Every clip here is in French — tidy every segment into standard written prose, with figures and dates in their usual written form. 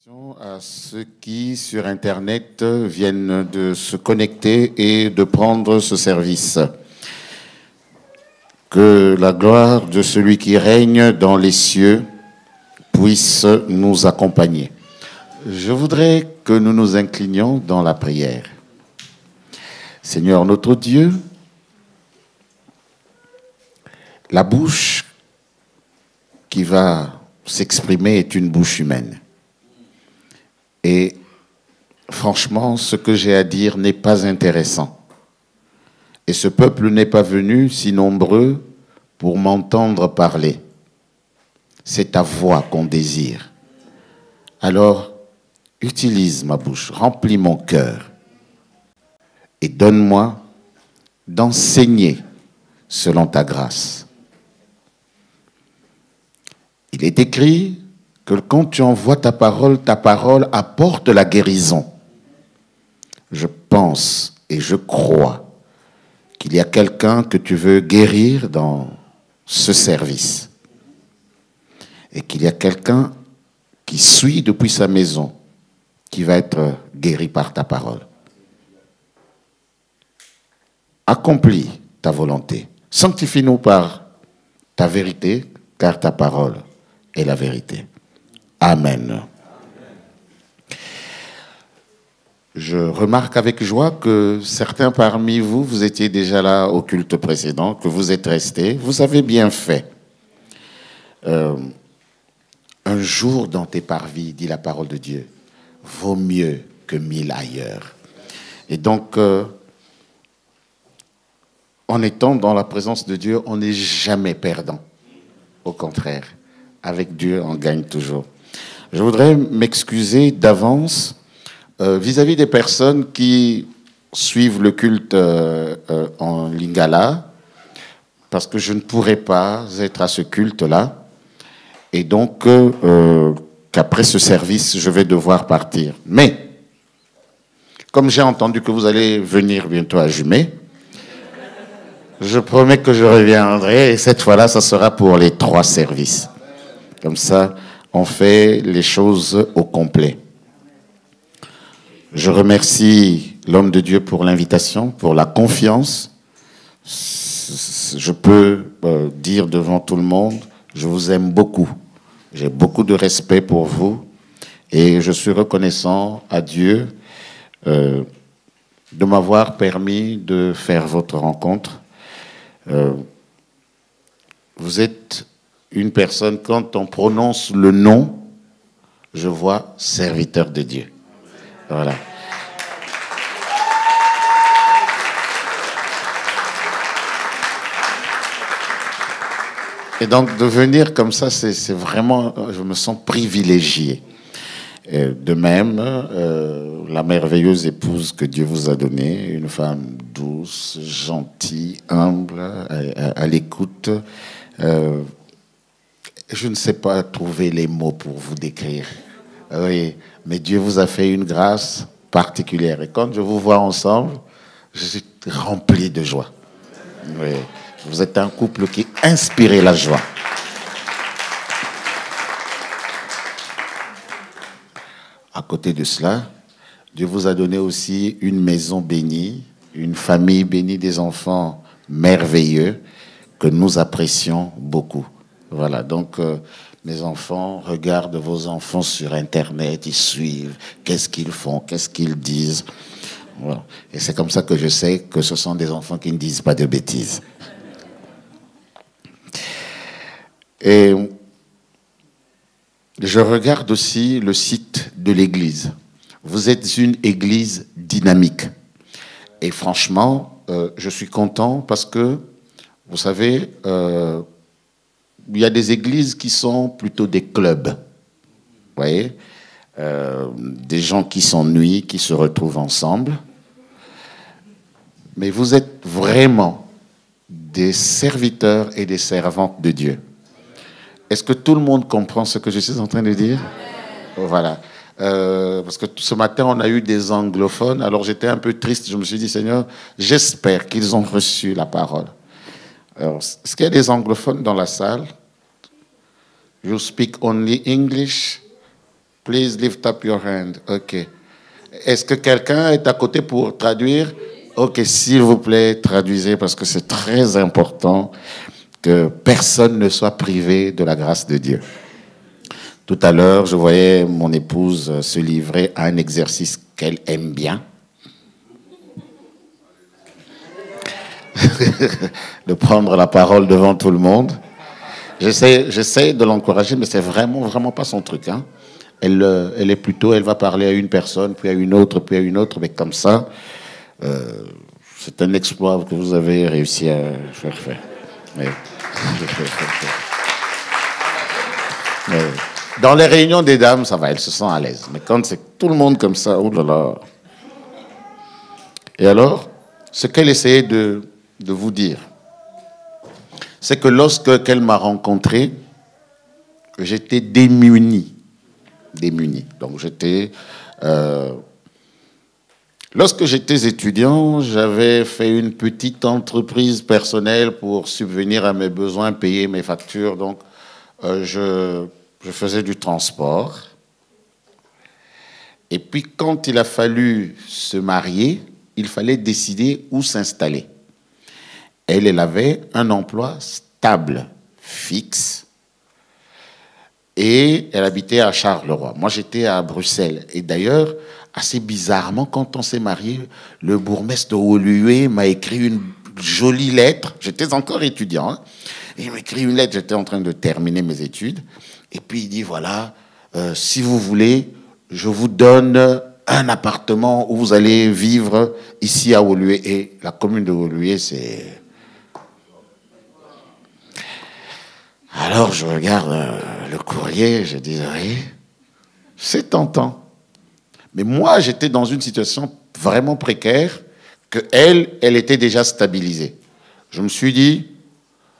À ceux qui, sur Internet, viennent de se connecter et de prendre ce service. Que la gloire de celui qui règne dans les cieux puisse nous accompagner. Je voudrais que nous nous inclinions dans la prière. Seigneur notre Dieu, la bouche qui va s'exprimer est une bouche humaine. Et franchement, ce que j'ai à dire n'est pas intéressant. Et ce peuple n'est pas venu si nombreux pour m'entendre parler. C'est ta voix qu'on désire. Alors, utilise ma bouche, remplis mon cœur et donne-moi d'enseigner selon ta grâce. Il est écrit que quand tu envoies ta parole apporte la guérison. Je pense et je crois qu'il y a quelqu'un que tu veux guérir dans ce service. Et qu'il y a quelqu'un qui suit depuis sa maison, qui va être guéri par ta parole. Accomplis ta volonté. Sanctifie-nous par ta vérité, car ta parole est la vérité. Amen. Je remarque avec joie que certains parmi vous, vous étiez déjà là au culte précédent, que vous êtes restés. Vous avez bien fait. Un jour dans tes parvis, dit la parole de Dieu, vaut mieux que 1000 ailleurs. Et donc, en étant dans la présence de Dieu, on n'est jamais perdant. Au contraire, avec Dieu, on gagne toujours. Je voudrais m'excuser d'avance vis-à-vis des personnes qui suivent le culte en Lingala, parce que je ne pourrais pas être à ce culte-là, et donc qu'après ce service, je vais devoir partir. Mais, comme j'ai entendu que vous allez venir bientôt à Jumet, je promets que je reviendrai, et cette fois-là, ça sera pour les 3 services. Comme ça, on fait les choses au complet. Je remercie l'homme de Dieu pour l'invitation, pour la confiance. Je peux dire devant tout le monde, je vous aime beaucoup. J'ai beaucoup de respect pour vous et je suis reconnaissant à Dieu de m'avoir permis de faire votre rencontre. Vous êtes une personne, quand on prononce le nom, je vois serviteur de Dieu. Voilà. Et donc, de venir comme ça, c'est vraiment, je me sens privilégié. De même, la merveilleuse épouse que Dieu vous a donnée, une femme douce, gentille, humble, à l'écoute. Je ne sais pas trouver les mots pour vous décrire. Oui, mais Dieu vous a fait une grâce particulière. Et quand je vous vois ensemble, je suis rempli de joie. Oui. Vous êtes un couple qui inspire la joie. À côté de cela, Dieu vous a donné aussi une maison bénie, une famille bénie, des enfants merveilleux que nous apprécions beaucoup. Voilà, donc mes enfants regardent vos enfants sur Internet, ils suivent, qu'est-ce qu'ils font, qu'est-ce qu'ils disent. Voilà. Et c'est comme ça que je sais que ce sont des enfants qui ne disent pas de bêtises. Et je regarde aussi le site de l'église. Vous êtes une église dynamique. Et franchement, je suis content parce que, vous savez, il y a des églises qui sont plutôt des clubs. Vous voyez, des gens qui s'ennuient, qui se retrouvent ensemble. Mais vous êtes vraiment des serviteurs et des servantes de Dieu. Est-ce que tout le monde comprend ce que je suis en train de dire? Voilà. Parce que ce matin, on a eu des anglophones. Alors, j'étais un peu triste. Je me suis dit, Seigneur, j'espère qu'ils ont reçu la parole. Alors, est-ce qu'il y a des anglophones dans la salle? You speak only English? Please lift up your hand. OK. Est-ce que quelqu'un est à côté pour traduire? OK, s'il vous plaît, traduisez parce que c'est très important que personne ne soit privé de la grâce de Dieu. Tout à l'heure, je voyais mon épouse se livrer à un exercice qu'elle aime bien. De prendre la parole devant tout le monde. J'essaie de l'encourager, mais c'est vraiment pas son truc. Hein. Elle est plutôt, elle va parler à une personne, puis à une autre, mais comme ça, c'est un exploit que vous avez réussi à faire. Mais dans les réunions des dames, ça va, elle se sent à l'aise. Mais quand c'est tout le monde comme ça, oh là là. Et alors, ce qu'elle essayait de vous dire, c'est que lorsque qu'elle m'a rencontré, j'étais démuni. Donc lorsque j'étais étudiant, j'avais fait une petite entreprise personnelle pour subvenir à mes besoins, payer mes factures. Donc, je faisais du transport. Et puis, quand il a fallu se marier, il fallait décider où s'installer. Elle avait un emploi stable, fixe, et elle habitait à Charleroi. Moi, j'étais à Bruxelles. Et d'ailleurs, assez bizarrement, quand on s'est mariés, le bourgmestre de Woluwe m'a écrit une jolie lettre. J'étais encore étudiant. Hein, et il m'a écrit une lettre, j'étais en train de terminer mes études. Et puis, il dit, voilà, si vous voulez, je vous donne un appartement où vous allez vivre ici à Woluwe. Et la commune de Woluwe, c'est... Alors, je regarde le courrier, je dis, oui, c'est tentant. Mais moi, j'étais dans une situation vraiment précaire, que elle était déjà stabilisée. Je me suis dit,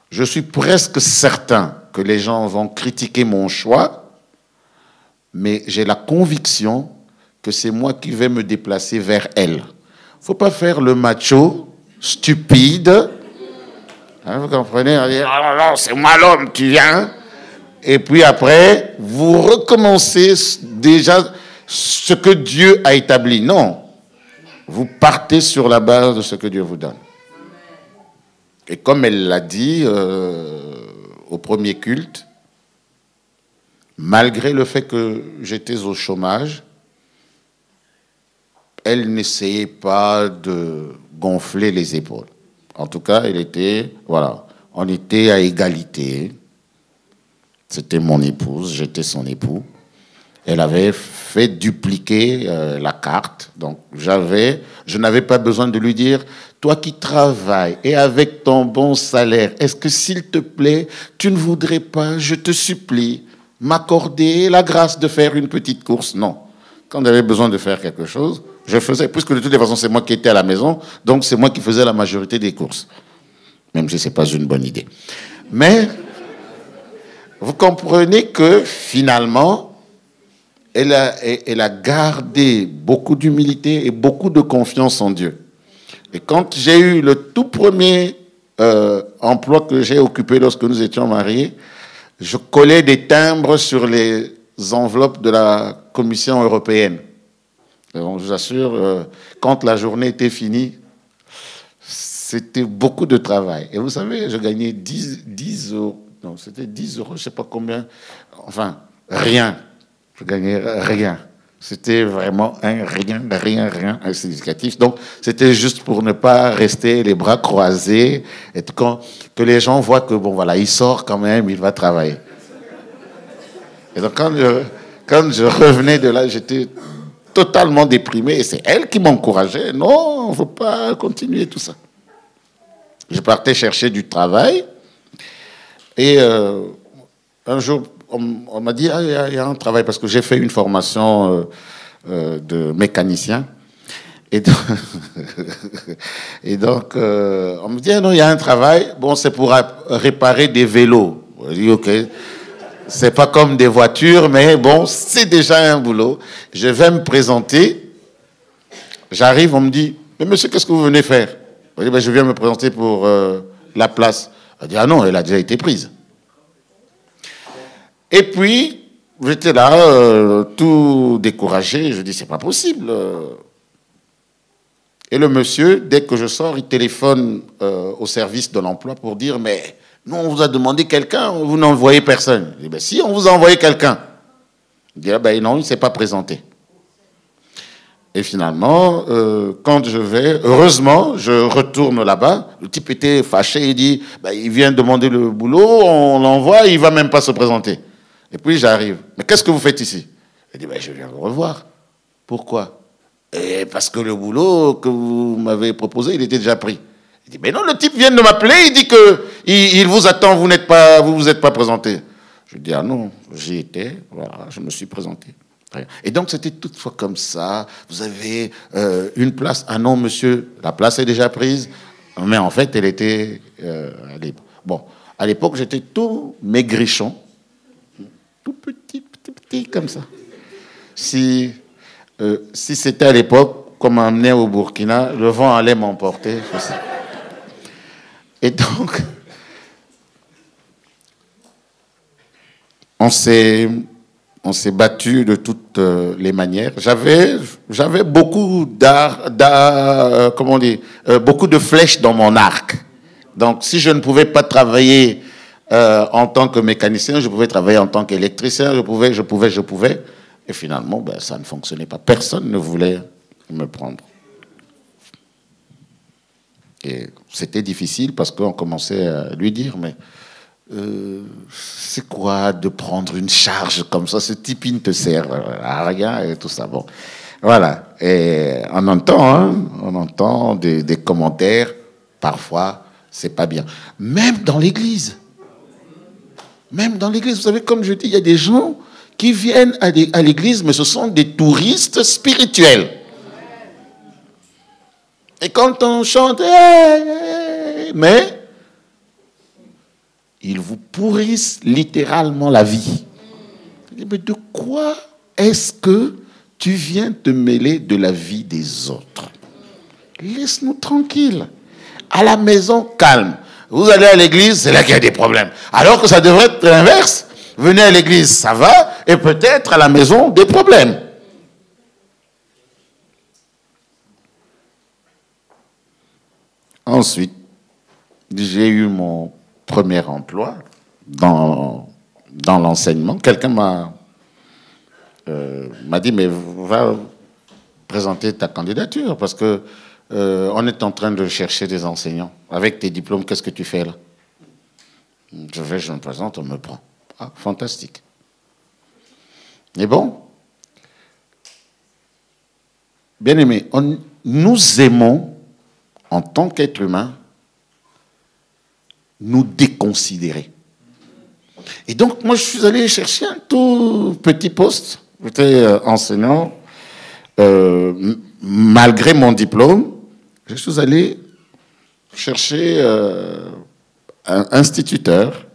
je suis presque certain que les gens vont critiquer mon choix, mais j'ai la conviction que c'est moi qui vais me déplacer vers elle. Il ne faut pas faire le macho, stupide. Hein, vous comprenez? On dit, oh non, c'est moi l'homme, tu viens. Et puis après, vous recommencez déjà ce que Dieu a établi. Non. Vous partez sur la base de ce que Dieu vous donne. Et comme elle l'a dit au premier culte, malgré le fait que j'étais au chômage, elle n'essayait pas de gonfler les épaules. En tout cas, voilà, on était à égalité. C'était mon épouse, j'étais son époux. Elle avait fait dupliquer la carte. Donc, je n'avais pas besoin de lui dire, toi qui travailles et avec ton bon salaire, est-ce que s'il te plaît, tu ne voudrais pas, je te supplie, m'accorder la grâce de faire une petite course? Non. Quand j'avais besoin de faire quelque chose, je faisais, puisque de toutes les façons, c'est moi qui étais à la maison, donc c'est moi qui faisais la majorité des courses. Même si ce n'est pas une bonne idée. Mais, vous comprenez que, finalement, elle a gardé beaucoup d'humilité et beaucoup de confiance en Dieu. Et quand j'ai eu le tout premier emploi que j'ai occupé lorsque nous étions mariés, je collais des timbres sur les enveloppes de la Commission européenne. Donc, je vous assure, quand la journée était finie, c'était beaucoup de travail. Et vous savez, je gagnais 10 euros. Non, c'était 10 euros, je ne sais pas combien. Enfin, rien. Je gagnais rien. C'était vraiment rien insignificatif. Donc, c'était juste pour ne pas rester les bras croisés et que les gens voient que, bon, voilà, il sort quand même, il va travailler. Et donc, quand je revenais de là, j'étais totalement déprimé. Et c'est elle qui m'encourageait. Non, il ne faut pas continuer tout ça. Je partais chercher du travail. Et un jour, on m'a dit, il y a un travail, parce que j'ai fait une formation de mécanicien. Et donc, on me dit, non, il y a un travail, bon, c'est pour réparer des vélos. Je dis, ok, c'est pas comme des voitures, mais bon, c'est déjà un boulot. Je vais me présenter. J'arrive, on me dit, mais monsieur, qu'est-ce que vous venez faire? Je dis, ben, je viens me présenter pour la place. Elle dit, ah non, elle a déjà été prise. Et puis, j'étais là, tout découragé. Je dis, c'est pas possible. Et le monsieur, dès que je sors, il téléphone au service de l'emploi pour dire, mais nous, on vous a demandé quelqu'un, vous n'envoyez personne. Je dis, ben si, on vous a envoyé quelqu'un. Il dit, ah ben non, il ne s'est pas présenté. Et finalement, quand je vais, heureusement, je retourne là-bas. Le type était fâché, il dit, bah, il vient demander le boulot, on l'envoie, il ne va même pas se présenter. Et puis j'arrive. Mais qu'est-ce que vous faites ici? Il dit, bah, je viens le revoir. Pourquoi? Et parce que le boulot que vous m'avez proposé, il était déjà pris. Il dit, mais non, le type vient de m'appeler, il dit qu'il vous attend, vous vous êtes pas présenté. Je dis, ah non, j'y étais, voilà, je me suis présenté. Et donc, c'était toutefois comme ça. Vous avez une place. Ah non, monsieur, la place est déjà prise. Mais en fait, elle était libre. Bon, à l'époque, j'étais tout maigrichon. Tout petit, comme ça. Si c'était à l'époque, comme m'emmener au Burkina, le vent allait m'emporter. Et donc, on s'est battu de toutes les manières. J'avais beaucoup comment on dit, beaucoup de flèches dans mon arc. Donc, si je ne pouvais pas travailler en tant que mécanicien, je pouvais travailler en tant qu'électricien, je pouvais. Et finalement, ben, ça ne fonctionnait pas. Personne ne voulait me prendre. Et c'était difficile parce qu'on commençait à lui dire, mais c'est quoi de prendre une charge comme ça? Ce type, il ne te sert à rien et tout ça. Bon, voilà. Et on entend des commentaires. Parfois, c'est pas bien. Même dans l'église. Vous savez, comme je dis, il y a des gens qui viennent à l'église, mais ce sont des touristes spirituels. Et quand on chante, mais ils vous pourrissent littéralement la vie. Mais de quoi est-ce que tu viens te mêler de la vie des autres? Laisse-nous tranquilles. À la maison, calme. Vous allez à l'église, c'est là qu'il y a des problèmes. Alors que ça devrait être l'inverse. Venez à l'église, ça va, et peut-être à la maison, des problèmes. Ensuite, j'ai eu mon premier emploi dans l'enseignement. Quelqu'un m'a dit, mais va présenter ta candidature parce que on est en train de chercher des enseignants. Avec tes diplômes, qu'est-ce que tu fais là? Je me présente, on me prend. Ah, fantastique. Mais bon, bien aimé, nous aimons, en tant qu'être humain, nous déconsidérer. Et donc, moi, je suis allé chercher un tout petit poste. J'étais enseignant. Malgré mon diplôme, je suis allé chercher un instituteur.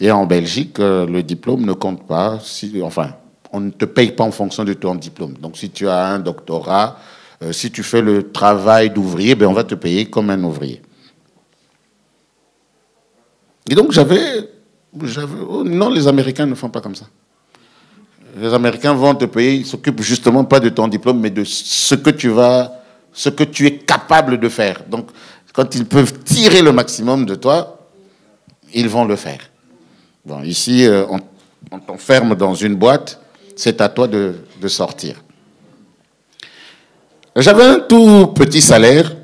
Et en Belgique, le diplôme ne compte pas. On ne te paye pas en fonction de ton diplôme. Donc, si tu as un doctorat, si tu fais le travail d'ouvrier, ben, on va te payer comme un ouvrier. Et donc, non, les Américains ne font pas comme ça. Les Américains vont te payer, ils ne s'occupent justement pas de ton diplôme, mais de ce que tu es capable de faire. Donc, quand ils peuvent tirer le maximum de toi, ils vont le faire. Bon, ici, on t'enferme dans une boîte, c'est à toi de sortir. J'avais un tout petit salaire.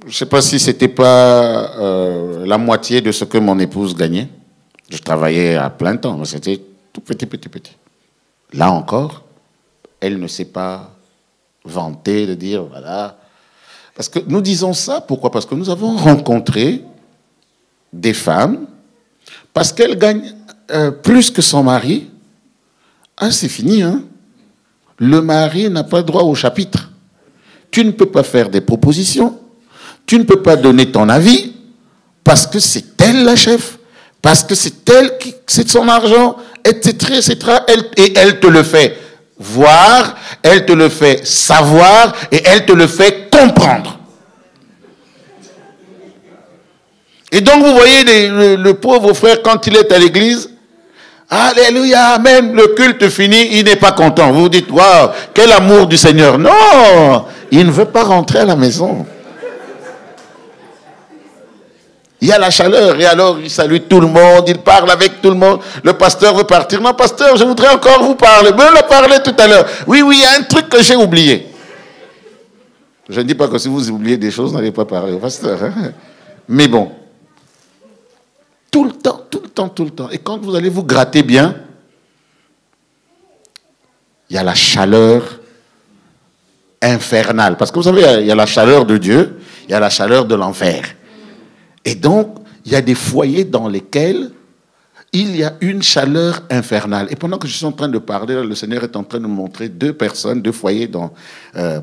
Je ne sais pas si ce n'était pas la moitié de ce que mon épouse gagnait. Je travaillais à plein temps, mais c'était tout petit. Là encore, elle ne s'est pas vantée de dire, voilà. Parce que nous disons ça, pourquoi? Parce que nous avons rencontré des femmes, parce qu'elles gagnent plus que son mari. Ah, c'est fini, hein? Le mari n'a pas droit au chapitre. Tu ne peux pas faire des propositions. Tu ne peux pas donner ton avis parce que c'est elle la chef, parce que c'est elle qui, c'est son argent, etc. Et elle te le fait voir, elle te le fait savoir et elle te le fait comprendre. Et donc vous voyez le pauvre frère quand il est à l'église, Alléluia, amen. Le culte fini, il n'est pas content. Vous vous dites, waouh, quel amour du Seigneur. Non, il ne veut pas rentrer à la maison. Il y a la chaleur et alors il salue tout le monde, il parle avec tout le monde. Le pasteur veut partir. Non, pasteur, je voudrais encore vous parler. Vous le parler tout à l'heure. Oui, il y a un truc que j'ai oublié. Je ne dis pas que si vous oubliez des choses, n'allez pas parler au pasteur. Hein? Mais bon, tout le temps, tout le temps, tout le temps. Et quand vous allez vous gratter bien, il y a la chaleur infernale. Parce que vous savez, il y a la chaleur de Dieu, il y a la chaleur de l'enfer. Et donc, il y a des foyers dans lesquels il y a une chaleur infernale. Et pendant que je suis en train de parler, le Seigneur est en train de me montrer deux personnes, deux foyers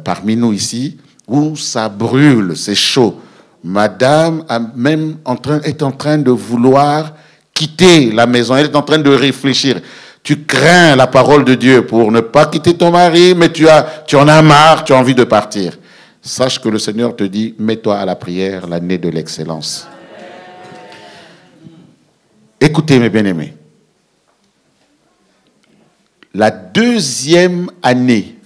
parmi nous ici, où ça brûle, c'est chaud. Madame est en train de vouloir quitter la maison. Elle est en train de réfléchir. Tu crains la parole de Dieu pour ne pas quitter ton mari, mais tu en as marre, tu as envie de partir. Sache que le Seigneur te dit, mets-toi à la prière, l'année de l'excellence. Écoutez, mes bien-aimés. La deuxième année,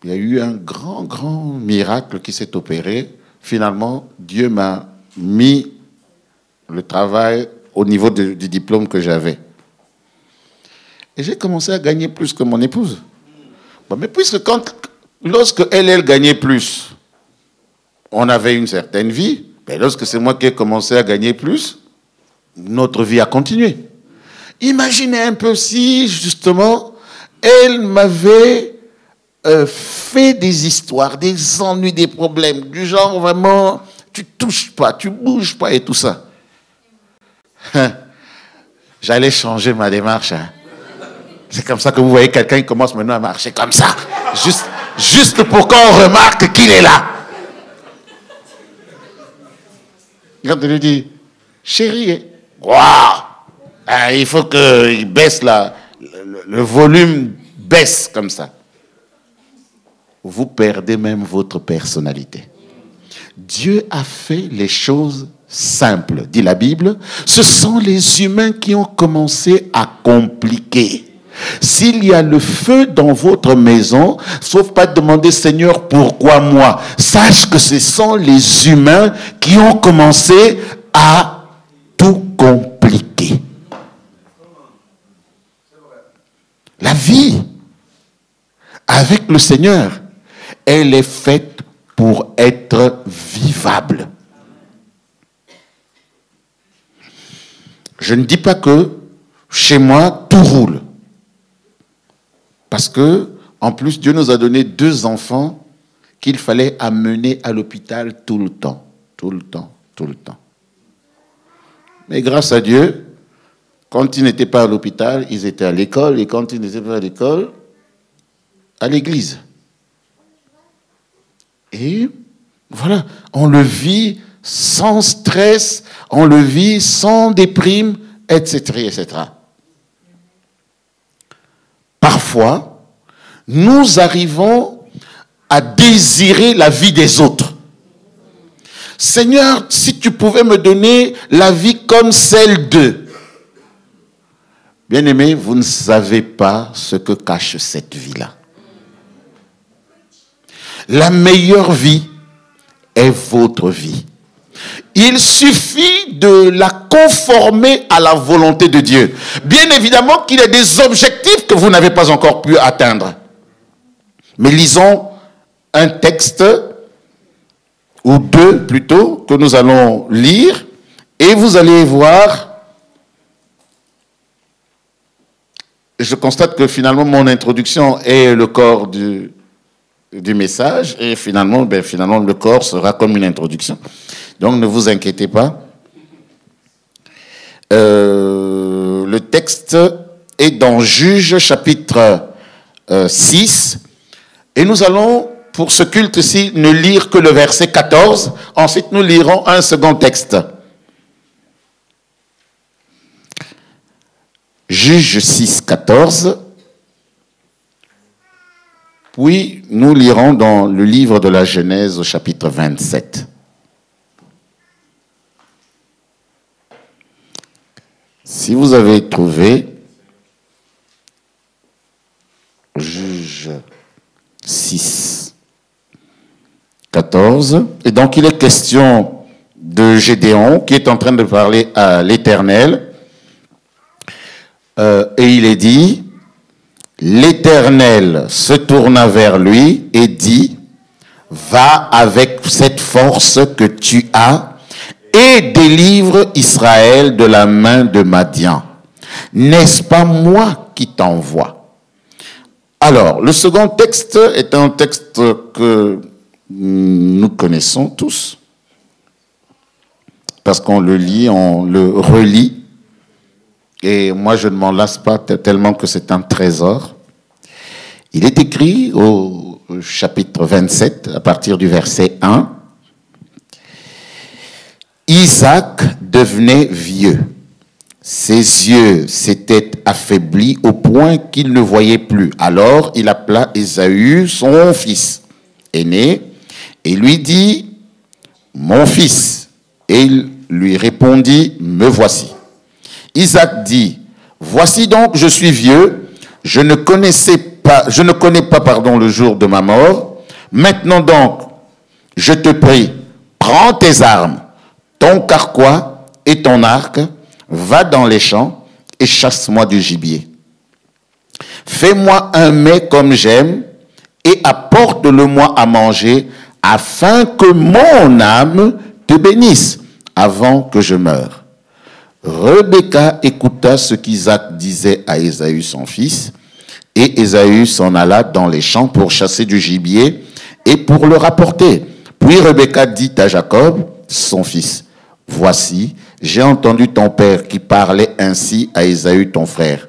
il y a eu un grand miracle qui s'est opéré. Finalement, Dieu m'a mis le travail au niveau du diplôme que j'avais. Et j'ai commencé à gagner plus que mon épouse. Bon, mais puisque lorsque elle gagnait plus, on avait une certaine vie. Mais lorsque c'est moi qui ai commencé à gagner plus, notre vie a continué. Imaginez un peu si, justement, elle m'avait fait des histoires, des ennuis, des problèmes, du genre vraiment, tu touches pas, tu bouges pas et tout ça. J'allais changer ma démarche. Hein. C'est comme ça que vous voyez quelqu'un qui commence maintenant à marcher comme ça. Juste pour qu'on remarque qu'il est là. Quand il lui dit, chérie, waouh, il faut qu'il baisse le volume baisse comme ça. Vous perdez même votre personnalité. Dieu a fait les choses simples, dit la Bible. Ce sont les humains qui ont commencé à compliquer. S'il y a le feu dans votre maison, sauf pas demander, Seigneur, pourquoi moi? Sache que ce sont les humains qui ont commencé à tout compliquer. La vie avec le Seigneur, elle est faite pour être vivable. Je ne dis pas que chez moi, tout roule. Parce que, en plus, Dieu nous a donné 2 enfants qu'il fallait amener à l'hôpital tout le temps. Tout le temps, tout le temps. Mais grâce à Dieu, quand ils n'étaient pas à l'hôpital, ils étaient à l'école. Et quand ils n'étaient pas à l'école, à l'église. Et voilà, on le vit sans stress, on le vit sans déprime, etc., etc. Parfois, nous arrivons à désirer la vie des autres. Seigneur, si tu pouvais me donner la vie comme celle d'eux. Bien-aimés, vous ne savez pas ce que cache cette vie-là. La meilleure vie est votre vie. Il suffit de la conformer à la volonté de Dieu. Bien évidemment qu'il y a des objectifs que vous n'avez pas encore pu atteindre. Mais lisons un texte, ou 2 plutôt, que nous allons lire, et vous allez voir. Je constate que finalement mon introduction est le corps du message, et finalement le corps sera comme une introduction. Donc ne vous inquiétez pas. Le texte est dans Juges chapitre 6, et nous allons, pour ce culte-ci, ne lire que le verset 14. Ensuite, nous lirons un second texte. Juges 6, 14. Puis, nous lirons dans le livre de la Genèse au chapitre 27. Si vous avez trouvé, Juge 6, 14. Et donc il est question de Gédéon qui est en train de parler à l'Éternel. Et il est dit, l'Éternel se tourna vers lui et dit, va avec cette force que tu as et délivre Israël de la main de Madian. N'est-ce pas moi qui t'envoie? Alors, le second texte est un texte que nous connaissons tous, parce qu'on le lit, on le relit, et moi je ne m'en lasse pas tellement que c'est un trésor. Il est écrit au chapitre 27, à partir du verset 1, Isaac devenait vieux. Ses yeux s'étaient affaiblis au point qu'il ne voyait plus. Alors il appela Ésaü, son fils aîné, et lui dit, mon fils. Et il lui répondit, me voici. Isaac dit, voici donc, je suis vieux, je ne connais pas, le jour de ma mort. Maintenant donc, je te prie, prends tes armes, ton carquois et ton arc, va dans les champs et chasse-moi du gibier. Fais-moi un mets comme j'aime et apporte-le-moi à manger afin que mon âme te bénisse avant que je meure. Rebecca écouta ce qu'Isaac disait à Ésaü son fils, et Ésaü s'en alla dans les champs pour chasser du gibier et pour le rapporter. Puis Rebecca dit à Jacob, son fils, voici, j'ai entendu ton père qui parlait ainsi à Ésaü ton frère.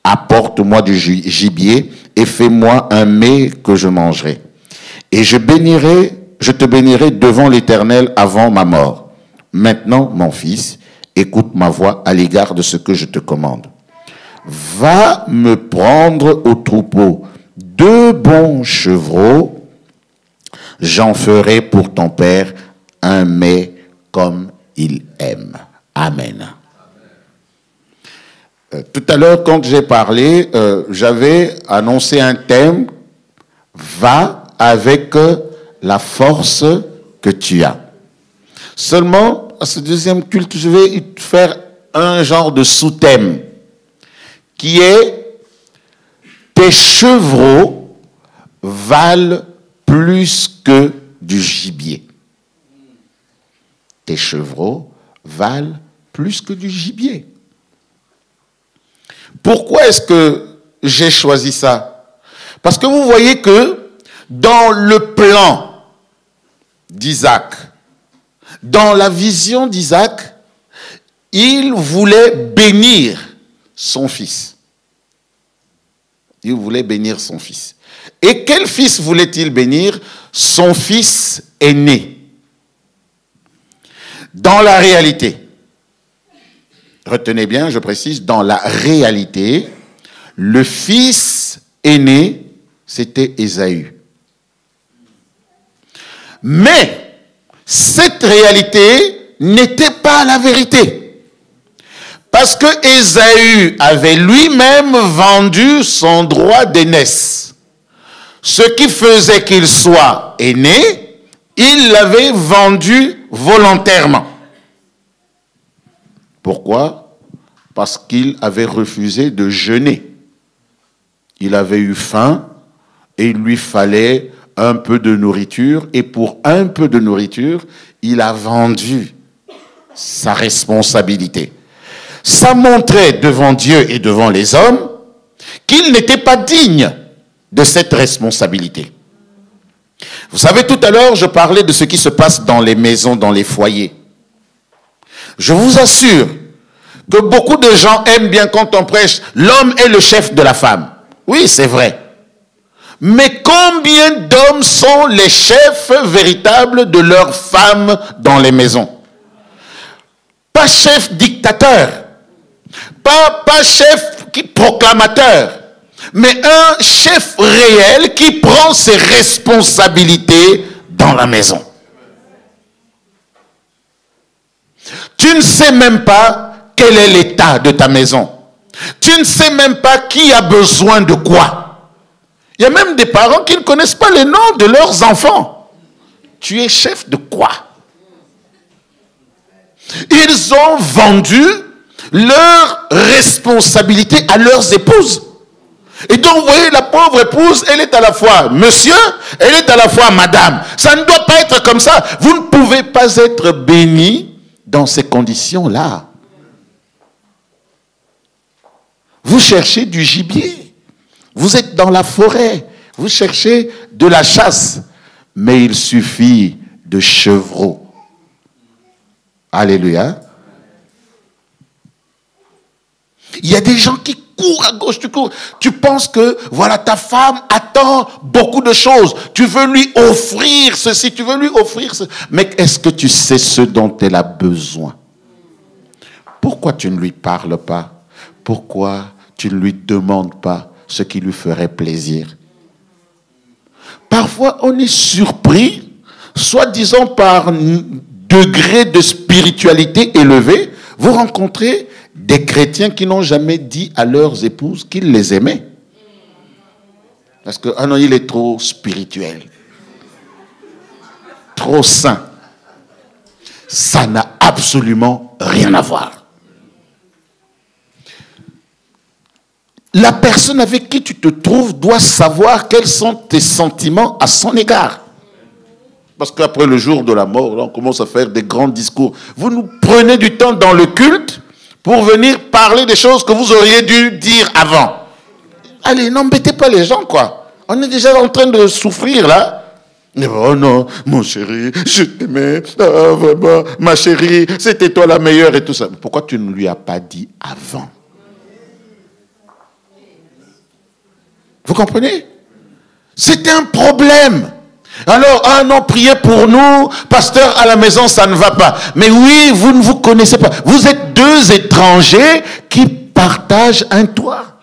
Apporte-moi du gibier et fais-moi un mets que je mangerai. Et je te bénirai devant l'Éternel avant ma mort. Maintenant, mon fils, écoute ma voix à l'égard de ce que je te commande. Va me prendre au troupeau 2 bons chevreaux, j'en ferai pour ton père un mets comme il aime. Amen. Tout à l'heure, quand j'ai parlé, j'avais annoncé un thème, va avec la force que tu as. Seulement, à ce deuxième culte, je vais faire un genre de sous-thème qui est tes chevreaux valent plus que du gibier. Tes chevreaux valent plus que du gibier. Pourquoi est-ce que j'ai choisi ça? Parce que vous voyez que dans le plan d'Isaac, dans la vision d'Isaac, il voulait bénir son fils. Il voulait bénir son fils. Et quel fils voulait-il bénir? Son fils aîné. Dans la réalité, retenez bien, je précise, dans la réalité, le fils aîné, c'était Ésaü. Mais cette réalité n'était pas la vérité. Parce que Ésaü avait lui-même vendu son droit d'aînesse. Ce qui faisait qu'il soit aîné, il l'avait vendu volontairement. Pourquoi? Parce qu'il avait refusé de jeûner. Il avait eu faim et il lui fallait un peu de nourriture. Et pour un peu de nourriture, il a vendu sa responsabilité. Ça montrait devant Dieu et devant les hommes qu'il n'était pas digne de cette responsabilité. Vous savez, tout à l'heure, je parlais de ce qui se passe dans les maisons, dans les foyers. Je vous assure que beaucoup de gens aiment bien quand on prêche « l'homme est le chef de la femme ». Oui, c'est vrai. Mais combien d'hommes sont les chefs véritables de leurs femmes dans les maisons? Pas chef dictateur. Pas chef proclamateur, mais un chef réel qui prend ses responsabilités dans la maison. Tu ne sais même pas quel est l'état de ta maison. Tu ne sais même pas qui a besoin de quoi. Il y a même des parents qui ne connaissent pas les noms de leurs enfants. Tu es chef de quoi? Ils ont vendu leur responsabilité à leurs épouses. Et donc, vous voyez, la pauvre épouse, elle est à la fois monsieur, elle est à la fois madame. Ça ne doit pas être comme ça. Vous ne pouvez pas être béni dans ces conditions-là. Vous cherchez du gibier. Vous êtes dans la forêt. Vous cherchez de la chasse. Mais il suffit de chevreaux. Alléluia. Il y a des gens qui courent à gauche, tu cours. Tu penses que, voilà, ta femme attend beaucoup de choses. Tu veux lui offrir ceci, tu veux lui offrir ce. Mais est-ce que tu sais ce dont elle a besoin? Pourquoi tu ne lui parles pas? Pourquoi tu ne lui demandes pas ce qui lui ferait plaisir? Parfois, on est surpris, soi-disant par degré de spiritualité élevé, vous rencontrez des chrétiens qui n'ont jamais dit à leurs épouses qu'ils les aimaient. Parce que, ah non, il est trop spirituel. Trop saint. Ça n'a absolument rien à voir. La personne avec qui tu te trouves doit savoir quels sont tes sentiments à son égard. Parce qu'après le jour de la mort, là, on commence à faire des grands discours. Vous nous prenez du temps dans le culte pour venir parler des choses que vous auriez dû dire avant. Allez, n'embêtez pas les gens, quoi. On est déjà en train de souffrir, là. Oh non, mon chéri, je t'aimais, oh, vraiment, ma chérie, c'était toi la meilleure et tout ça. Pourquoi tu ne lui as pas dit avant? Vous comprenez? C'était un problème. Alors, ah non, priez pour nous, pasteur, à la maison, ça ne va pas. Mais oui, vous ne vous connaissez pas. Vous êtes deux étrangers qui partagent un toit.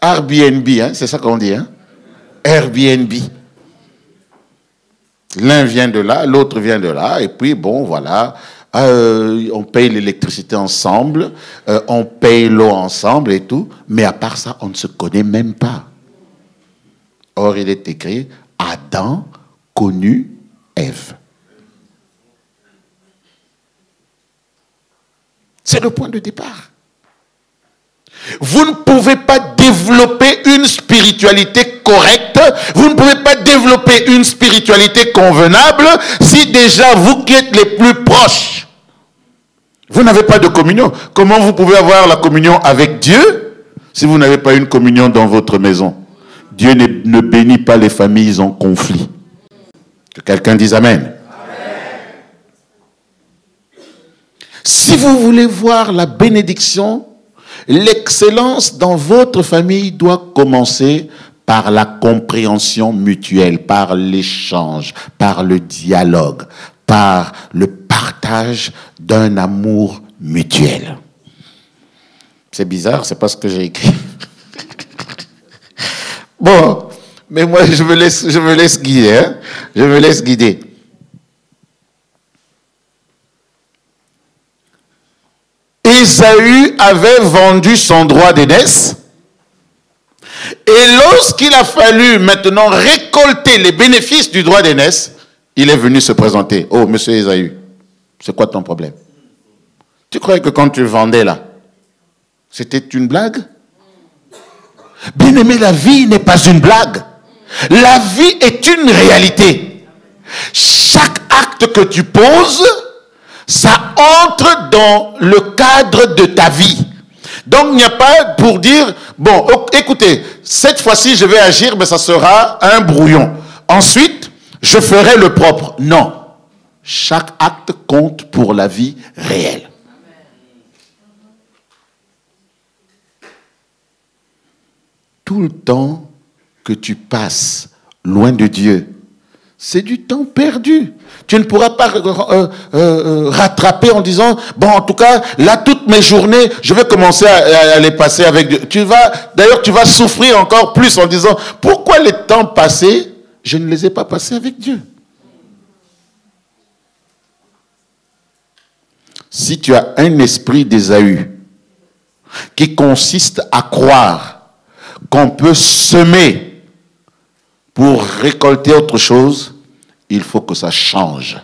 Airbnb, hein, c'est ça qu'on dit, hein? Airbnb. L'un vient de là, l'autre vient de là, et puis bon, voilà, on paye l'électricité ensemble, on paye l'eau ensemble et tout, mais à part ça, on ne se connaît même pas. Or, il est écrit, Adam connut Ève. C'est le point de départ. Vous ne pouvez pas développer une spiritualité correcte, vous ne pouvez pas développer une spiritualité convenable si déjà vous qui êtes les plus proches, vous n'avez pas de communion. Comment vous pouvez avoir la communion avec Dieu si vous n'avez pas une communion dans votre maison? Dieu ne bénit pas les familles en conflit. Que quelqu'un dise Amen. Amen. Si vous voulez voir la bénédiction, l'excellence dans votre famille doit commencer par la compréhension mutuelle, par l'échange, par le dialogue, par le partage d'un amour mutuel. C'est bizarre, c'est pas ce que j'ai écrit. Bon, mais moi je me laisse guider, hein? Je me laisse guider. Ésaü avait vendu son droit d'aînesse. Et lorsqu'il a fallu maintenant récolter les bénéfices du droit d'aînesse, il est venu se présenter. Oh, monsieur Ésaü, c'est quoi ton problème? Tu croyais que quand tu vendais là, c'était une blague? Bien aimé, la vie n'est pas une blague. La vie est une réalité. Chaque acte que tu poses, ça entre dans le cadre de ta vie. Donc, il n'y a pas pour dire, bon, écoutez, cette fois-ci, je vais agir, mais ça sera un brouillon. Ensuite, je ferai le propre. Non. Chaque acte compte pour la vie réelle. Tout le temps que tu passes loin de Dieu, c'est du temps perdu. Tu ne pourras pas rattraper en disant, bon, en tout cas, là, toutes mes journées, je vais commencer à les passer avec Dieu. D'ailleurs, tu vas souffrir encore plus en disant, pourquoi les temps passés, je ne les ai pas passés avec Dieu? Si tu as un esprit d'Ésaü qui consiste à croire qu'on peut semer pour récolter autre chose, il faut que ça change.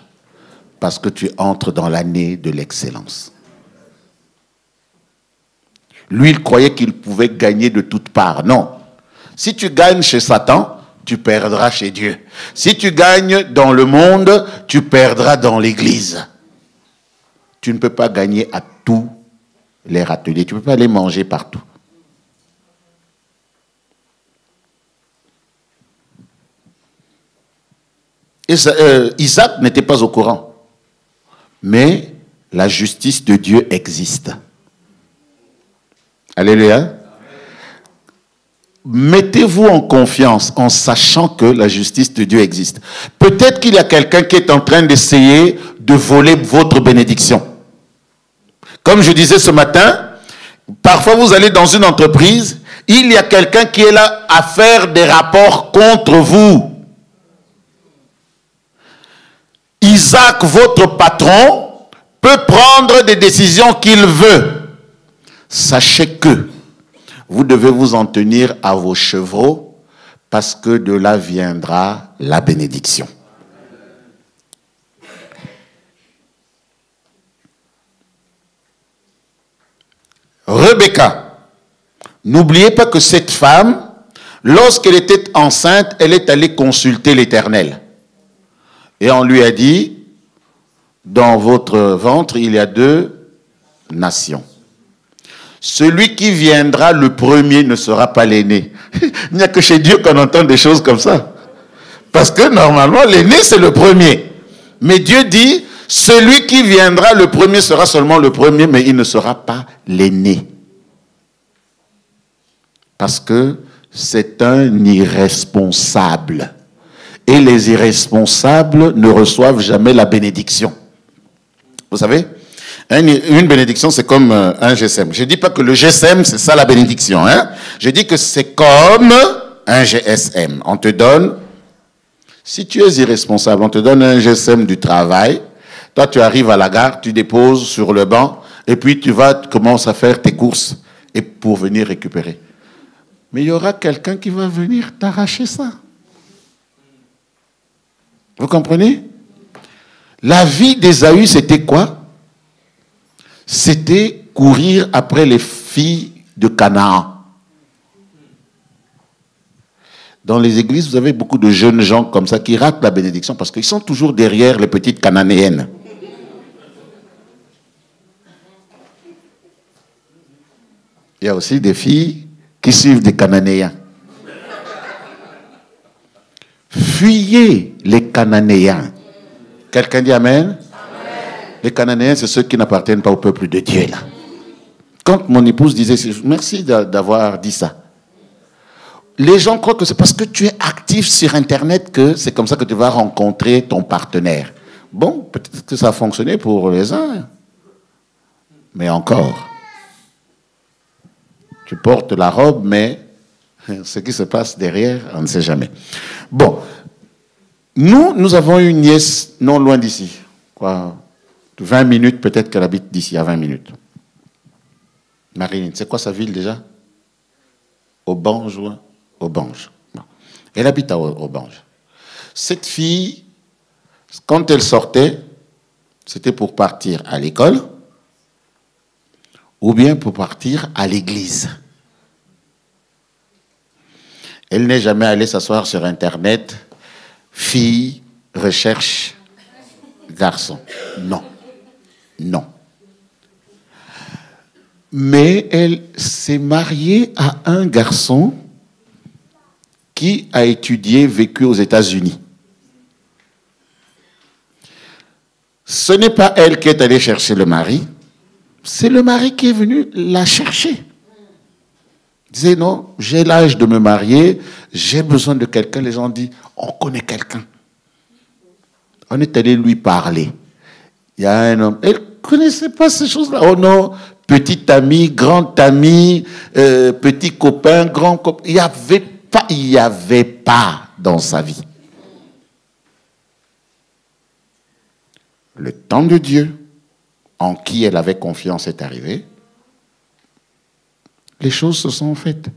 Parce que tu entres dans l'année de l'excellence. Lui, il croyait qu'il pouvait gagner de toutes parts. Non. Si tu gagnes chez Satan, tu perdras chez Dieu. Si tu gagnes dans le monde, tu perdras dans l'église. Tu ne peux pas gagner à tous les râteliers. Tu ne peux pas aller manger partout. Et Isaac n'était pas au courant. Mais la justice de Dieu existe. Alléluia. Mettez-vous en confiance en sachant que la justice de Dieu existe. Peut-être qu'il y a quelqu'un qui est en train d'essayer de voler votre bénédiction. Comme je disais ce matin, parfois vous allez dans une entreprise, il y a quelqu'un qui est là à faire des rapports contre vous. Isaac, votre patron, peut prendre des décisions qu'il veut. Sachez que vous devez vous en tenir à vos chevreaux parce que de là viendra la bénédiction. Rebecca, n'oubliez pas que cette femme, lorsqu'elle était enceinte, elle est allée consulter l'Éternel. Et on lui a dit, dans votre ventre, il y a 2 nations. Celui qui viendra le premier ne sera pas l'aîné. Il n'y a que chez Dieu qu'on entend des choses comme ça. Parce que normalement, l'aîné, c'est le premier. Mais Dieu dit, celui qui viendra le premier sera seulement le premier, mais il ne sera pas l'aîné. Parce que c'est un irresponsable. Et les irresponsables ne reçoivent jamais la bénédiction. Vous savez, une bénédiction, c'est comme un GSM. Je ne dis pas que le GSM, c'est ça la bénédiction. Hein? Je dis que c'est comme un GSM. On te donne, si tu es irresponsable, on te donne un GSM du travail. Toi, tu arrives à la gare, tu déposes sur le banc, et puis tu commences à faire tes courses et pour venir récupérer. Mais il y aura quelqu'un qui va venir t'arracher ça. Vous comprenez? La vie d'Ésaü, c'était quoi? C'était courir après les filles de Canaan. Dans les églises, vous avez beaucoup de jeunes gens comme ça qui ratent la bénédiction parce qu'ils sont toujours derrière les petites cananéennes. Il y a aussi des filles qui suivent des Cananéens. Fuyez les Cananéens. Quelqu'un dit Amen? Amen. Les Cananéens, c'est ceux qui n'appartiennent pas au peuple de Dieu, là. Quand mon épouse disait, merci d'avoir dit ça. Les gens croient que c'est parce que tu es actif sur Internet que c'est comme ça que tu vas rencontrer ton partenaire. Bon, peut-être que ça a fonctionné pour les uns. Mais encore. Tu portes la robe, mais ce qui se passe derrière, on ne sait jamais. Bon, nous avons une nièce non loin d'ici. Quoi, 20 minutes, peut-être qu'elle habite d'ici à 20 minutes. Marilyn, c'est quoi sa ville déjà? Aubange ou Aubange. Bon. Elle habite à Aubange. Cette fille, quand elle sortait, c'était pour partir à l'école ou bien pour partir à l'église. Elle n'est jamais allée s'asseoir sur Internet, fille, recherche, garçon. Non. Non. Mais elle s'est mariée à un garçon qui a étudié, vécu aux États-Unis. Ce n'est pas elle qui est allée chercher le mari, c'est le mari qui est venu la chercher. Il disait, non, j'ai l'âge de me marier, j'ai besoin de quelqu'un. Les gens disent, on connaît quelqu'un. On est allé lui parler. Il y a un homme, elle ne connaissait pas ces choses-là. Oh non, petit ami, grand ami, petit copain, grand copain. Il n'y avait pas dans sa vie. Le temps de Dieu, en qui elle avait confiance, est arrivé. Les choses se sont faites.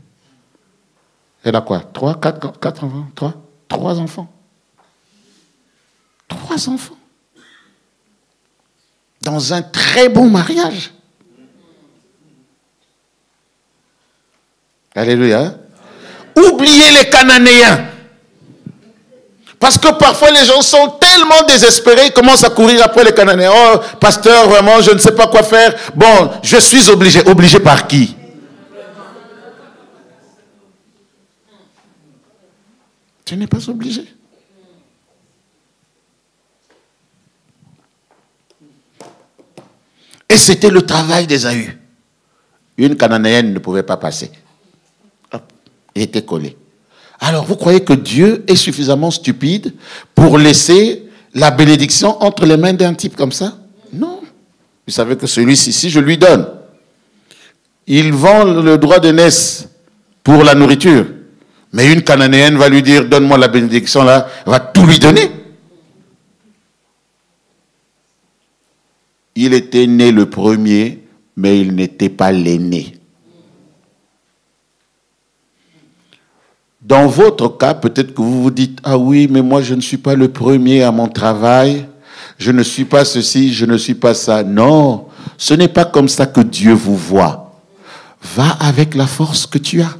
Elle a quoi? 3, 4 enfants? 3 enfants. 3 enfants. Dans un très bon mariage. Alléluia. Oubliez les Cananéens. Parce que parfois les gens sont tellement désespérés, ils commencent à courir après les Cananéens. Oh, pasteur, vraiment, je ne sais pas quoi faire. Bon, je suis obligé. Obligé par qui? Tu n'es pas obligé. Et c'était le travail d'Ésaü. Une Cananéenne ne pouvait pas passer. Hop, il était collé. Alors, vous croyez que Dieu est suffisamment stupide pour laisser la bénédiction entre les mains d'un type comme ça? Non. Vous savez que celui-ci, si je lui donne, il vend le droit d'aînesse pour la nourriture. Mais une Cananéenne va lui dire, donne-moi la bénédiction là, elle va tout lui donner. Il était né le premier, mais il n'était pas l'aîné. Dans votre cas, peut-être que vous vous dites, ah oui, mais moi je ne suis pas le premier à mon travail, je ne suis pas ceci, je ne suis pas ça. Non, ce n'est pas comme ça que Dieu vous voit. Va avec la force que tu as.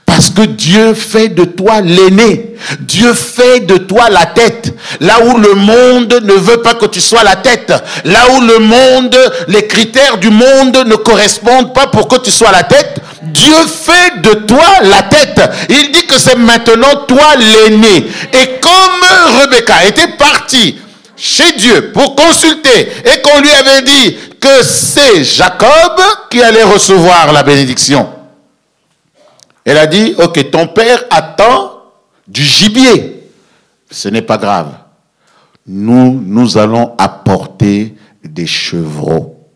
Parce que Dieu fait de toi l'aîné. Dieu fait de toi la tête. Là où le monde ne veut pas que tu sois la tête. Là où le monde, les critères du monde ne correspondent pas pour que tu sois la tête. Dieu fait de toi la tête. Il dit que c'est maintenant toi l'aîné. Et comme Rebecca était partie chez Dieu pour consulter et qu'on lui avait dit que c'est Jacob qui allait recevoir la bénédiction. Elle a dit, ok, ton père attend du gibier. Ce n'est pas grave. Nous allons apporter des chevreaux.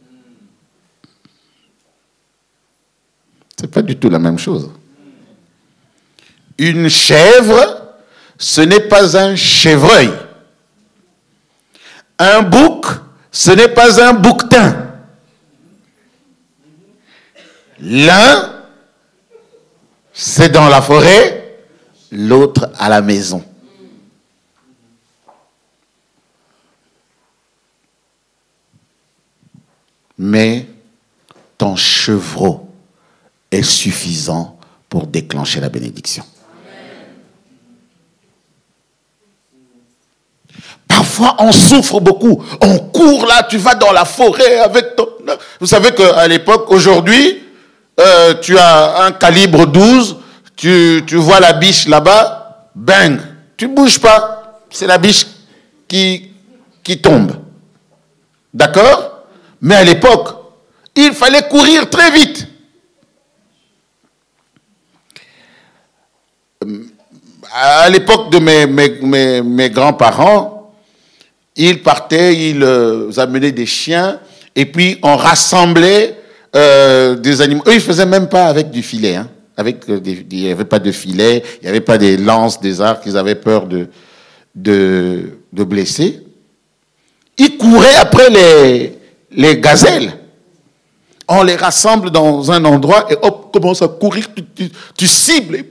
Ce n'est pas du tout la même chose. Une chèvre, ce n'est pas un chevreuil. Un bouc, ce n'est pas un bouquetin. L'un, c'est dans la forêt, l'autre à la maison. Mais ton chevreau est suffisant pour déclencher la bénédiction. Parfois, on souffre beaucoup. On court là, tu vas dans la forêt avec ton... Vous savez qu'à l'époque, aujourd'hui, tu as un calibre 12, tu vois la biche là-bas, bang, tu ne bouges pas. C'est la biche qui tombe. D'accord? Mais à l'époque, il fallait courir très vite. À l'époque de mes grands-parents, ils partaient, ils amenaient des chiens, et puis on rassemblait des animaux. Eux, ils ne faisaient même pas avec du filet. Hein. Il n'y avait pas de filet, il n'y avait pas des lances, des arcs, ils avaient peur de blesser. Ils couraient après les gazelles. On les rassemble dans un endroit et hop, commence à courir, tu cibles, et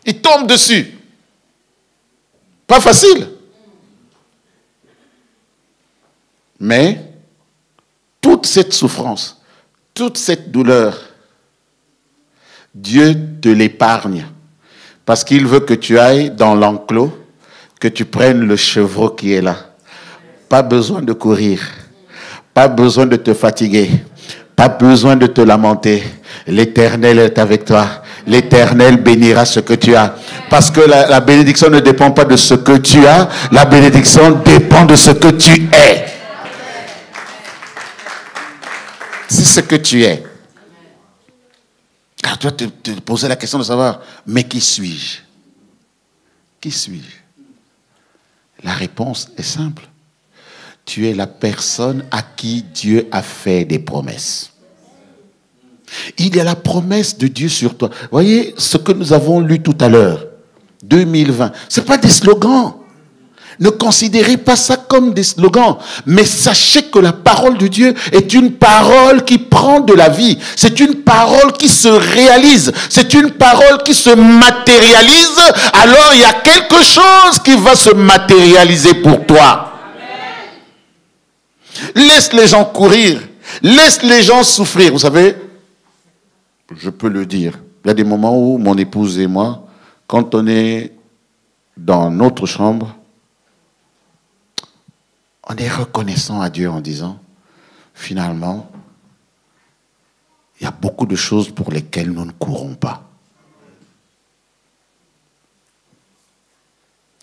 ils tombent dessus. Pas facile. Mais toute cette souffrance, toute cette douleur, Dieu te l'épargne. Parce qu'il veut que tu ailles dans l'enclos, que tu prennes le chevreau qui est là. Pas besoin de courir. Pas besoin de te fatiguer. Pas besoin de te lamenter. L'Éternel est avec toi. L'Éternel bénira ce que tu as. Parce que la bénédiction ne dépend pas de ce que tu as. La bénédiction dépend de ce que tu es. C'est ce que tu es. Car tu vas te poser la question de savoir, mais qui suis-je? Qui suis-je? La réponse est simple. Tu es la personne à qui Dieu a fait des promesses. Il y a la promesse de Dieu sur toi. Voyez ce que nous avons lu tout à l'heure. 2020. Ce n'est pas des slogans. Ne considérez pas ça comme des slogans, mais sachez que la parole de Dieu est une parole qui prend de la vie. C'est une parole qui se réalise. C'est une parole qui se matérialise. Alors il y a quelque chose qui va se matérialiser pour toi. Amen. Laisse les gens courir. Laisse les gens souffrir. Vous savez, je peux le dire. Il y a des moments où mon épouse et moi, quand on est dans notre chambre, on est reconnaissant à Dieu en disant, finalement, il y a beaucoup de choses pour lesquelles nous ne courons pas.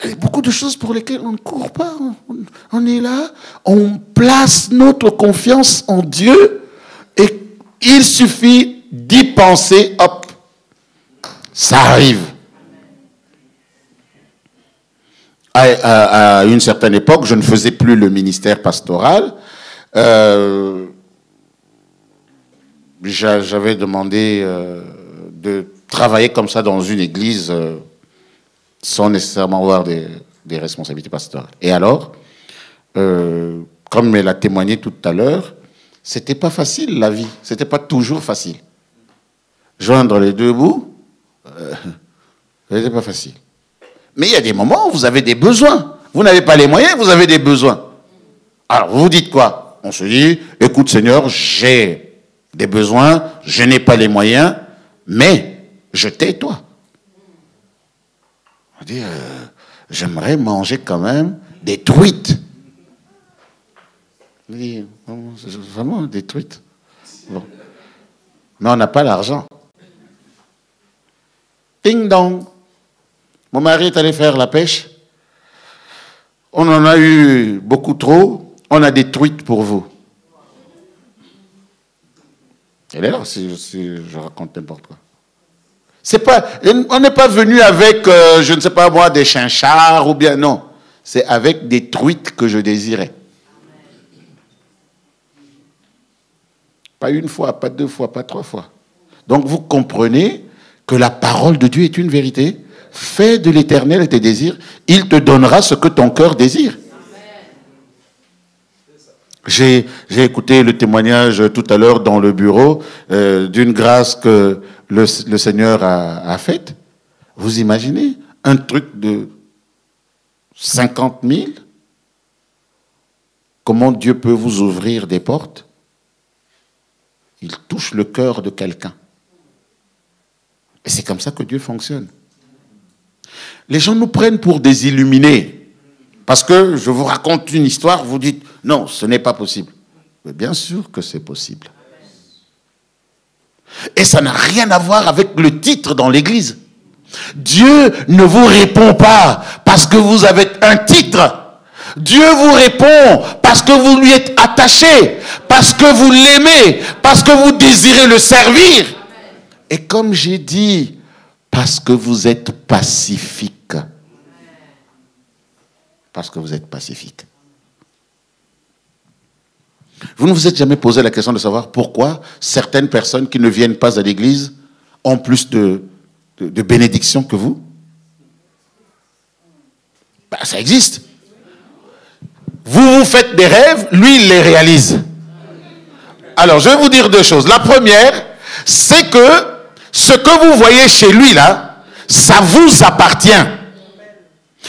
Il y a beaucoup de choses pour lesquelles on ne court pas. On est là, on place notre confiance en Dieu et il suffit d'y penser, hop, ça arrive. À une certaine époque, je ne faisais plus le ministère pastoral. J'avais demandé de travailler comme ça dans une église sans nécessairement avoir des responsabilités pastorales. Et alors, comme elle a témoigné tout à l'heure, c'était pas facile la vie. C'était pas toujours facile. Joindre les deux bouts, c'était pas facile. Mais il y a des moments où vous avez des besoins. Vous n'avez pas les moyens, vous avez des besoins. Alors, vous vous dites quoi? On se dit, écoute Seigneur, j'ai des besoins, je n'ai pas les moyens, mais je t'ai, toi. On dit, j'aimerais manger quand même des truites. On dit, vraiment des truites. Bon. Mais on n'a pas l'argent. Ding dong. Mon mari est allé faire la pêche. On en a eu beaucoup trop. On a des truites pour vous. Elle est là, si je raconte n'importe quoi. C'est pas, on n'est pas venu avec, je ne sais pas moi, des chinchards ou bien, non. C'est avec des truites que je désirais. Pas une fois, pas deux fois, pas trois fois. Donc vous comprenez que la parole de Dieu est une vérité. Fais de l'Éternel tes désirs, il te donnera ce que ton cœur désire. J'ai écouté le témoignage tout à l'heure dans le bureau d'une grâce que le Seigneur a faite. Vous imaginez un truc de 50 000? Comment Dieu peut vous ouvrir des portes? Il touche le cœur de quelqu'un. Et c'est comme ça que Dieu fonctionne. Les gens nous prennent pour des illuminés. Parce que je vous raconte une histoire, vous dites, non, ce n'est pas possible. Mais bien sûr que c'est possible. Et ça n'a rien à voir avec le titre dans l'église. Dieu ne vous répond pas parce que vous avez un titre. Dieu vous répond parce que vous lui êtes attaché, parce que vous l'aimez, parce que vous désirez le servir. Et comme j'ai dit, parce que vous êtes pacifique. Parce que vous êtes pacifique. Vous ne vous êtes jamais posé la question de savoir pourquoi certaines personnes qui ne viennent pas à l'église ont plus de bénédictions que vous? Ben, ça existe. Vous faites des rêves, lui il les réalise. Alors je vais vous dire deux choses. La première, c'est que ce que vous voyez chez lui là, ça vous appartient.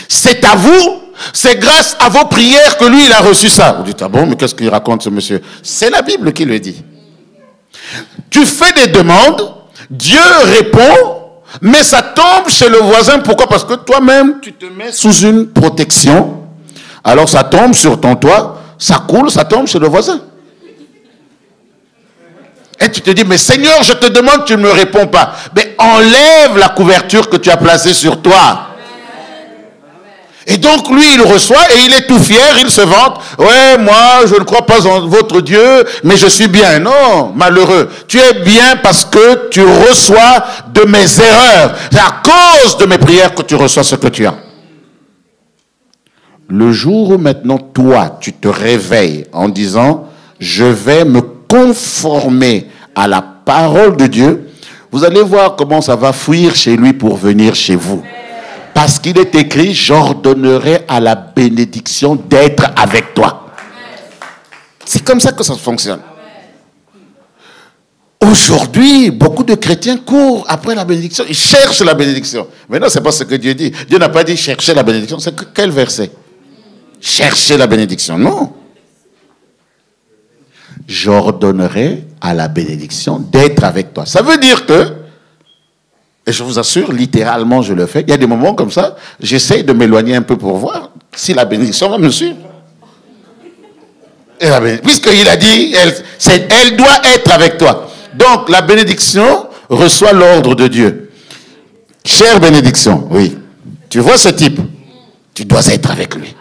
C'est à vous. C'est grâce à vos prières que lui, il a reçu ça. Vous dites, ah bon, mais qu'est-ce qu'il raconte ce monsieur? C'est la Bible qui le dit. Tu fais des demandes, Dieu répond, mais ça tombe chez le voisin. Pourquoi? Parce que toi-même, tu te mets sous une protection. Alors ça tombe sur ton toit, ça coule, ça tombe chez le voisin. Et tu te dis, mais Seigneur, je te demande, tu ne me réponds pas. Mais enlève la couverture que tu as placée sur toi. Et donc, lui, il reçoit et il est tout fier, il se vante. Ouais, moi, je ne crois pas en votre Dieu, mais je suis bien. Non, malheureux. Tu es bien parce que tu reçois de mes erreurs. C'est à cause de mes prières que tu reçois ce que tu as. Le jour où maintenant, toi, tu te réveilles en disant, je vais me conformer à la parole de Dieu, vous allez voir comment ça va fuir chez lui pour venir chez vous. Parce qu'il est écrit, j'ordonnerai à la bénédiction d'être avec toi. C'est comme ça que ça fonctionne. Aujourd'hui, beaucoup de chrétiens courent après la bénédiction. Ils cherchent la bénédiction. Mais non, ce n'est pas ce que Dieu dit. Dieu n'a pas dit chercher la bénédiction. C'est quel verset? Chercher la bénédiction. Non. J'ordonnerai à la bénédiction d'être avec toi. Ça veut dire que, et je vous assure, littéralement, je le fais. Il y a des moments comme ça, j'essaye de m'éloigner un peu pour voir si la bénédiction va me suivre. Puisqu'il a dit, elle doit être avec toi. Donc, la bénédiction reçoit l'ordre de Dieu. Chère bénédiction, oui. Tu vois ce type? Tu dois être avec lui.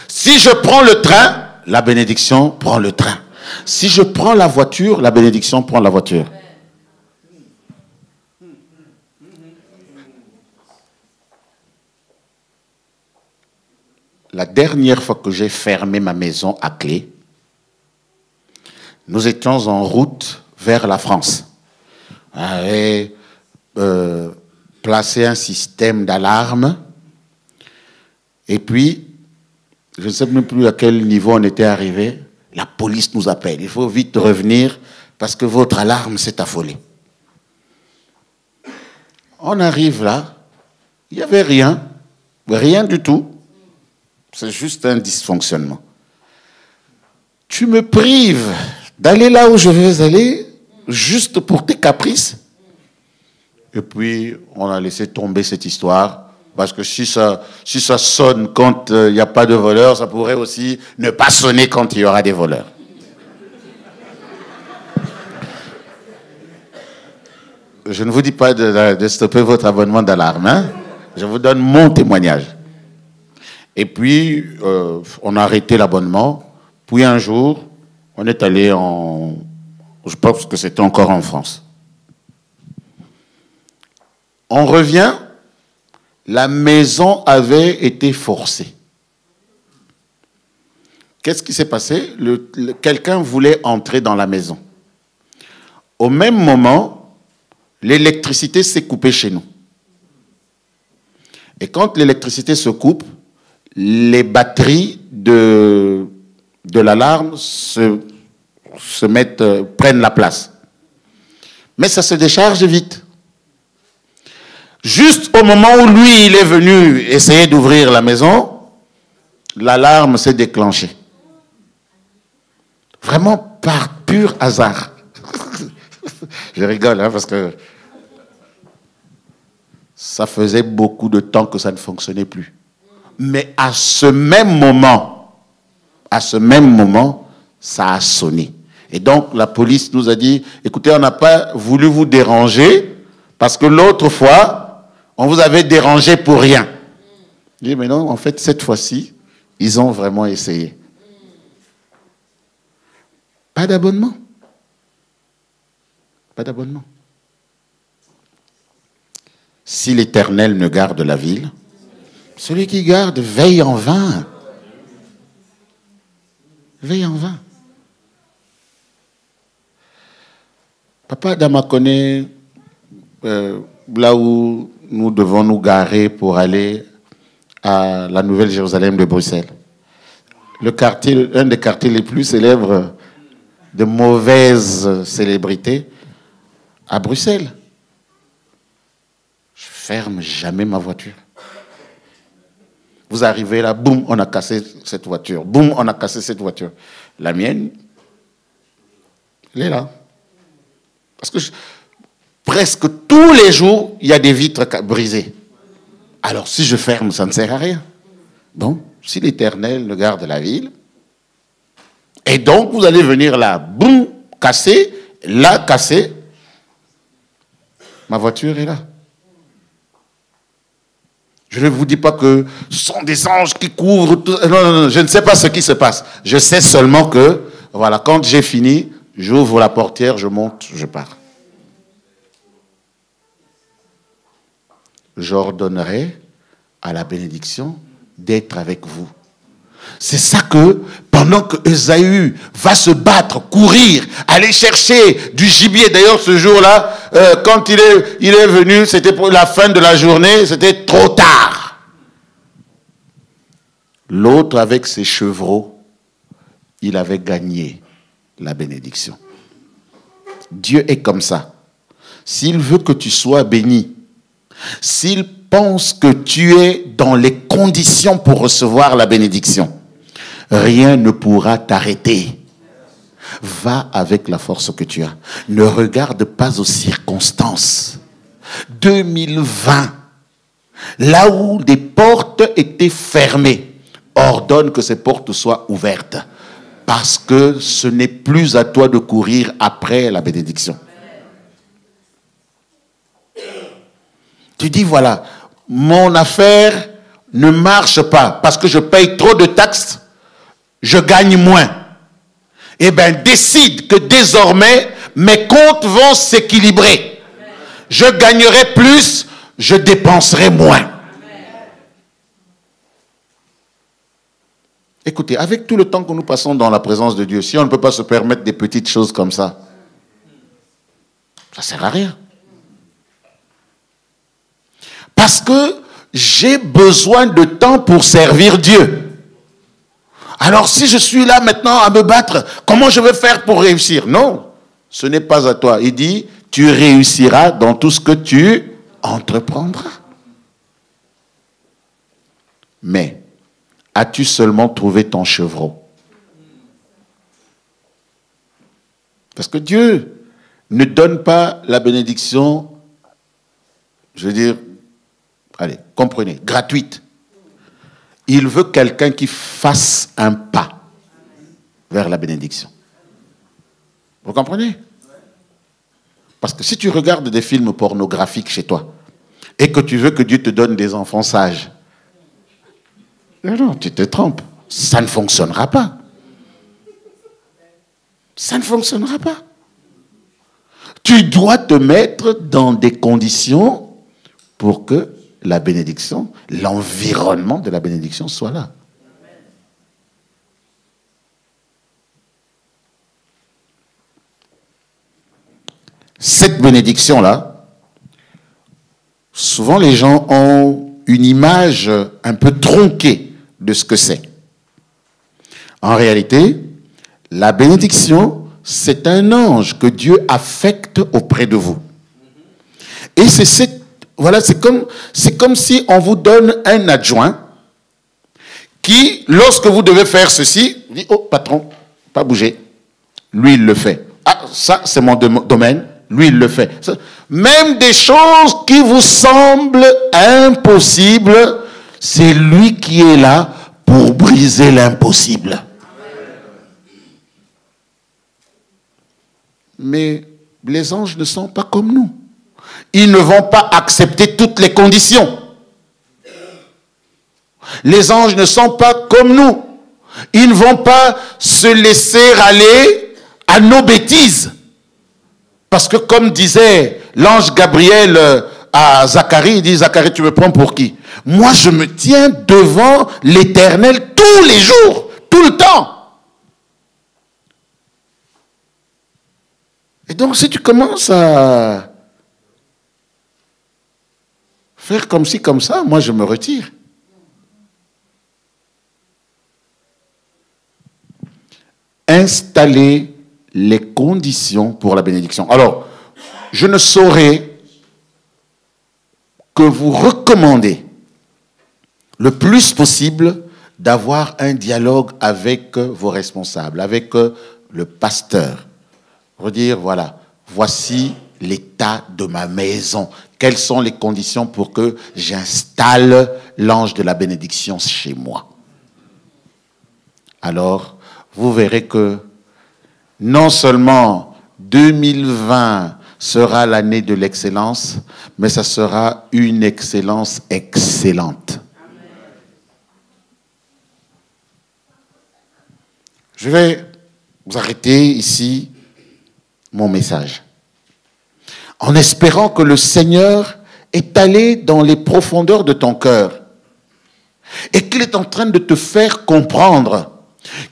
Si je prends le train, la bénédiction prend le train. Si je prends la voiture, la bénédiction prend la voiture. La dernière fois que j'ai fermé ma maison à clé, nous étions en route vers la France. On avait placé un système d'alarme. Et puis, je ne sais même plus à quel niveau on était arrivé. La police nous appelle. Il faut vite revenir parce que votre alarme s'est affolée. On arrive là. Il n'y avait rien. Rien du tout. C'est juste un dysfonctionnement. Tu me prives d'aller là où je veux aller, juste pour tes caprices. Et puis, on a laissé tomber cette histoire, parce que si ça sonne quand il n'y a pas de voleurs, ça pourrait aussi ne pas sonner quand il y aura des voleurs. Je ne vous dis pas de stopper votre abonnement d'alarme, hein? Je vous donne mon témoignage. Et puis, on a arrêté l'abonnement. Puis un jour, on est allé je pense que c'était encore en France. On revient, la maison avait été forcée. Qu'est-ce qui s'est passé? Quelqu'un voulait entrer dans la maison. Au même moment, l'électricité s'est coupée chez nous. Et quand l'électricité se coupe, les batteries de l'alarme prennent la place. Mais ça se décharge vite. Juste au moment où lui, il est venu essayer d'ouvrir la maison, l'alarme s'est déclenchée. Vraiment par pur hasard. Je rigole, hein, parce que ça faisait beaucoup de temps que ça ne fonctionnait plus. Mais à ce même moment, ça a sonné. Et donc, la police nous a dit, écoutez, on n'a pas voulu vous déranger, parce que l'autre fois, on vous avait dérangé pour rien. Je dis, mais non, en fait, cette fois-ci, ils ont vraiment essayé. Pas d'abonnement. Pas d'abonnement. Si l'Éternel ne garde la ville, celui qui garde veille en vain. Veille en vain. Papa Adama connaît là où nous devons nous garer pour aller à la Nouvelle Jérusalem de Bruxelles. Un des quartiers les plus célèbres de mauvaises célébrités à Bruxelles. Je ferme jamais ma voiture. Vous arrivez là, boum, on a cassé cette voiture. Boum, on a cassé cette voiture. La mienne, elle est là. Parce que presque tous les jours, il y a des vitres brisées. Alors, si je ferme, ça ne sert à rien. Bon, si l'Éternel ne garde la ville, et donc vous allez venir là, boum, casser, là, casser, ma voiture est là. Je ne vous dis pas que ce sont des anges qui couvrent tout. Non, je ne sais pas ce qui se passe. Je sais seulement que, voilà, quand j'ai fini, j'ouvre la portière, je monte, je pars. J'ordonnerai à la bénédiction d'être avec vous. C'est ça que, pendant que Ésaü va se battre, courir, aller chercher du gibier. D'ailleurs, ce jour-là, quand il est venu, c'était pour la fin de la journée, c'était trop tard. L'autre, avec ses chevreaux, il avait gagné la bénédiction. Dieu est comme ça. S'il veut que tu sois béni, s'il pense que tu es dans les conditions pour recevoir la bénédiction, rien ne pourra t'arrêter. Va avec la force que tu as. Ne regarde pas aux circonstances. 2020, là où des portes étaient fermées, ordonne que ces portes soient ouvertes. Parce que ce n'est plus à toi de courir après la bénédiction. Tu dis, voilà, mon affaire ne marche pas parce que je paye trop de taxes, je gagne moins. Eh bien, décide que désormais, mes comptes vont s'équilibrer. Je gagnerai plus, je dépenserai moins. Écoutez, avec tout le temps que nous passons dans la présence de Dieu, si on ne peut pas se permettre des petites choses comme ça, ça ne sert à rien. Parce que j'ai besoin de temps pour servir Dieu. Alors si je suis là maintenant à me battre, comment je vais faire pour réussir? Non, ce n'est pas à toi. Il dit, tu réussiras dans tout ce que tu entreprendras. Mais, as-tu seulement trouvé ton chevreau? Parce que Dieu ne donne pas la bénédiction, je veux dire, allez, comprenez, gratuite. Il veut quelqu'un qui fasse un pas vers la bénédiction. Vous comprenez? Parce que si tu regardes des films pornographiques chez toi et que tu veux que Dieu te donne des enfants sages, non, tu te trompes. Ça ne fonctionnera pas. Ça ne fonctionnera pas. Tu dois te mettre dans des conditions pour que la bénédiction, l'environnement de la bénédiction soit là. Cette bénédiction-là, souvent les gens ont une image un peu tronquée de ce que c'est. En réalité, la bénédiction, c'est un ange que Dieu affecte auprès de vous. Et voilà, c'est comme si on vous donne un adjoint qui, lorsque vous devez faire ceci, dit, oh patron, pas bouger. Lui, il le fait. Ah, ça, c'est mon domaine. Lui, il le fait. Même des choses qui vous semblent impossibles, c'est lui qui est là pour briser l'impossible. Mais les anges ne sont pas comme nous. Ils ne vont pas accepter toutes les conditions. Les anges ne sont pas comme nous. Ils ne vont pas se laisser aller à nos bêtises. Parce que comme disait l'ange Gabriel à Zacharie, il dit, Zacharie, tu me prends pour qui? Moi, je me tiens devant l'Éternel tous les jours, tout le temps. Et donc, si tu commences à faire comme ci, comme ça, moi, je me retire. Installer les conditions pour la bénédiction. Alors, je ne saurais que vous recommander le plus possible d'avoir un dialogue avec vos responsables, avec le pasteur. Redire, voilà, voici l'état de ma maison. Quelles sont les conditions pour que j'installe l'ange de la bénédiction chez moi? Alors, vous verrez que non seulement 2020 sera l'année de l'excellence, mais ça sera une excellence excellente. Je vais vous arrêter ici mon message, en espérant que le Seigneur est allé dans les profondeurs de ton cœur Et qu'il est en train de te faire comprendre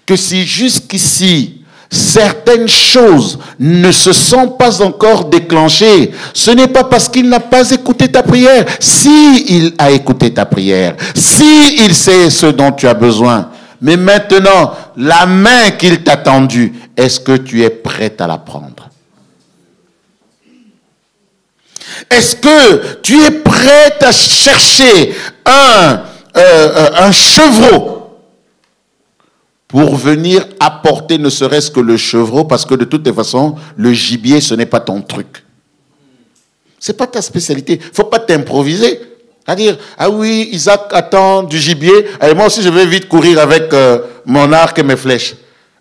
que si jusqu'ici, certaines choses ne se sont pas encore déclenchées, ce n'est pas parce qu'il n'a pas écouté ta prière. Si il a écouté ta prière, si il sait ce dont tu as besoin, mais maintenant, la main qu'il t'a tendue, est-ce que tu es prête à la prendre? Est-ce que tu es prête à chercher un chevreau pour venir apporter ne serait-ce que le chevreau, parce que de toutes les façons, le gibier, ce n'est pas ton truc. Ce n'est pas ta spécialité. Il ne faut pas t'improviser. C'est-à-dire, ah oui, Isaac attend du gibier, et moi aussi je vais vite courir avec mon arc et mes flèches.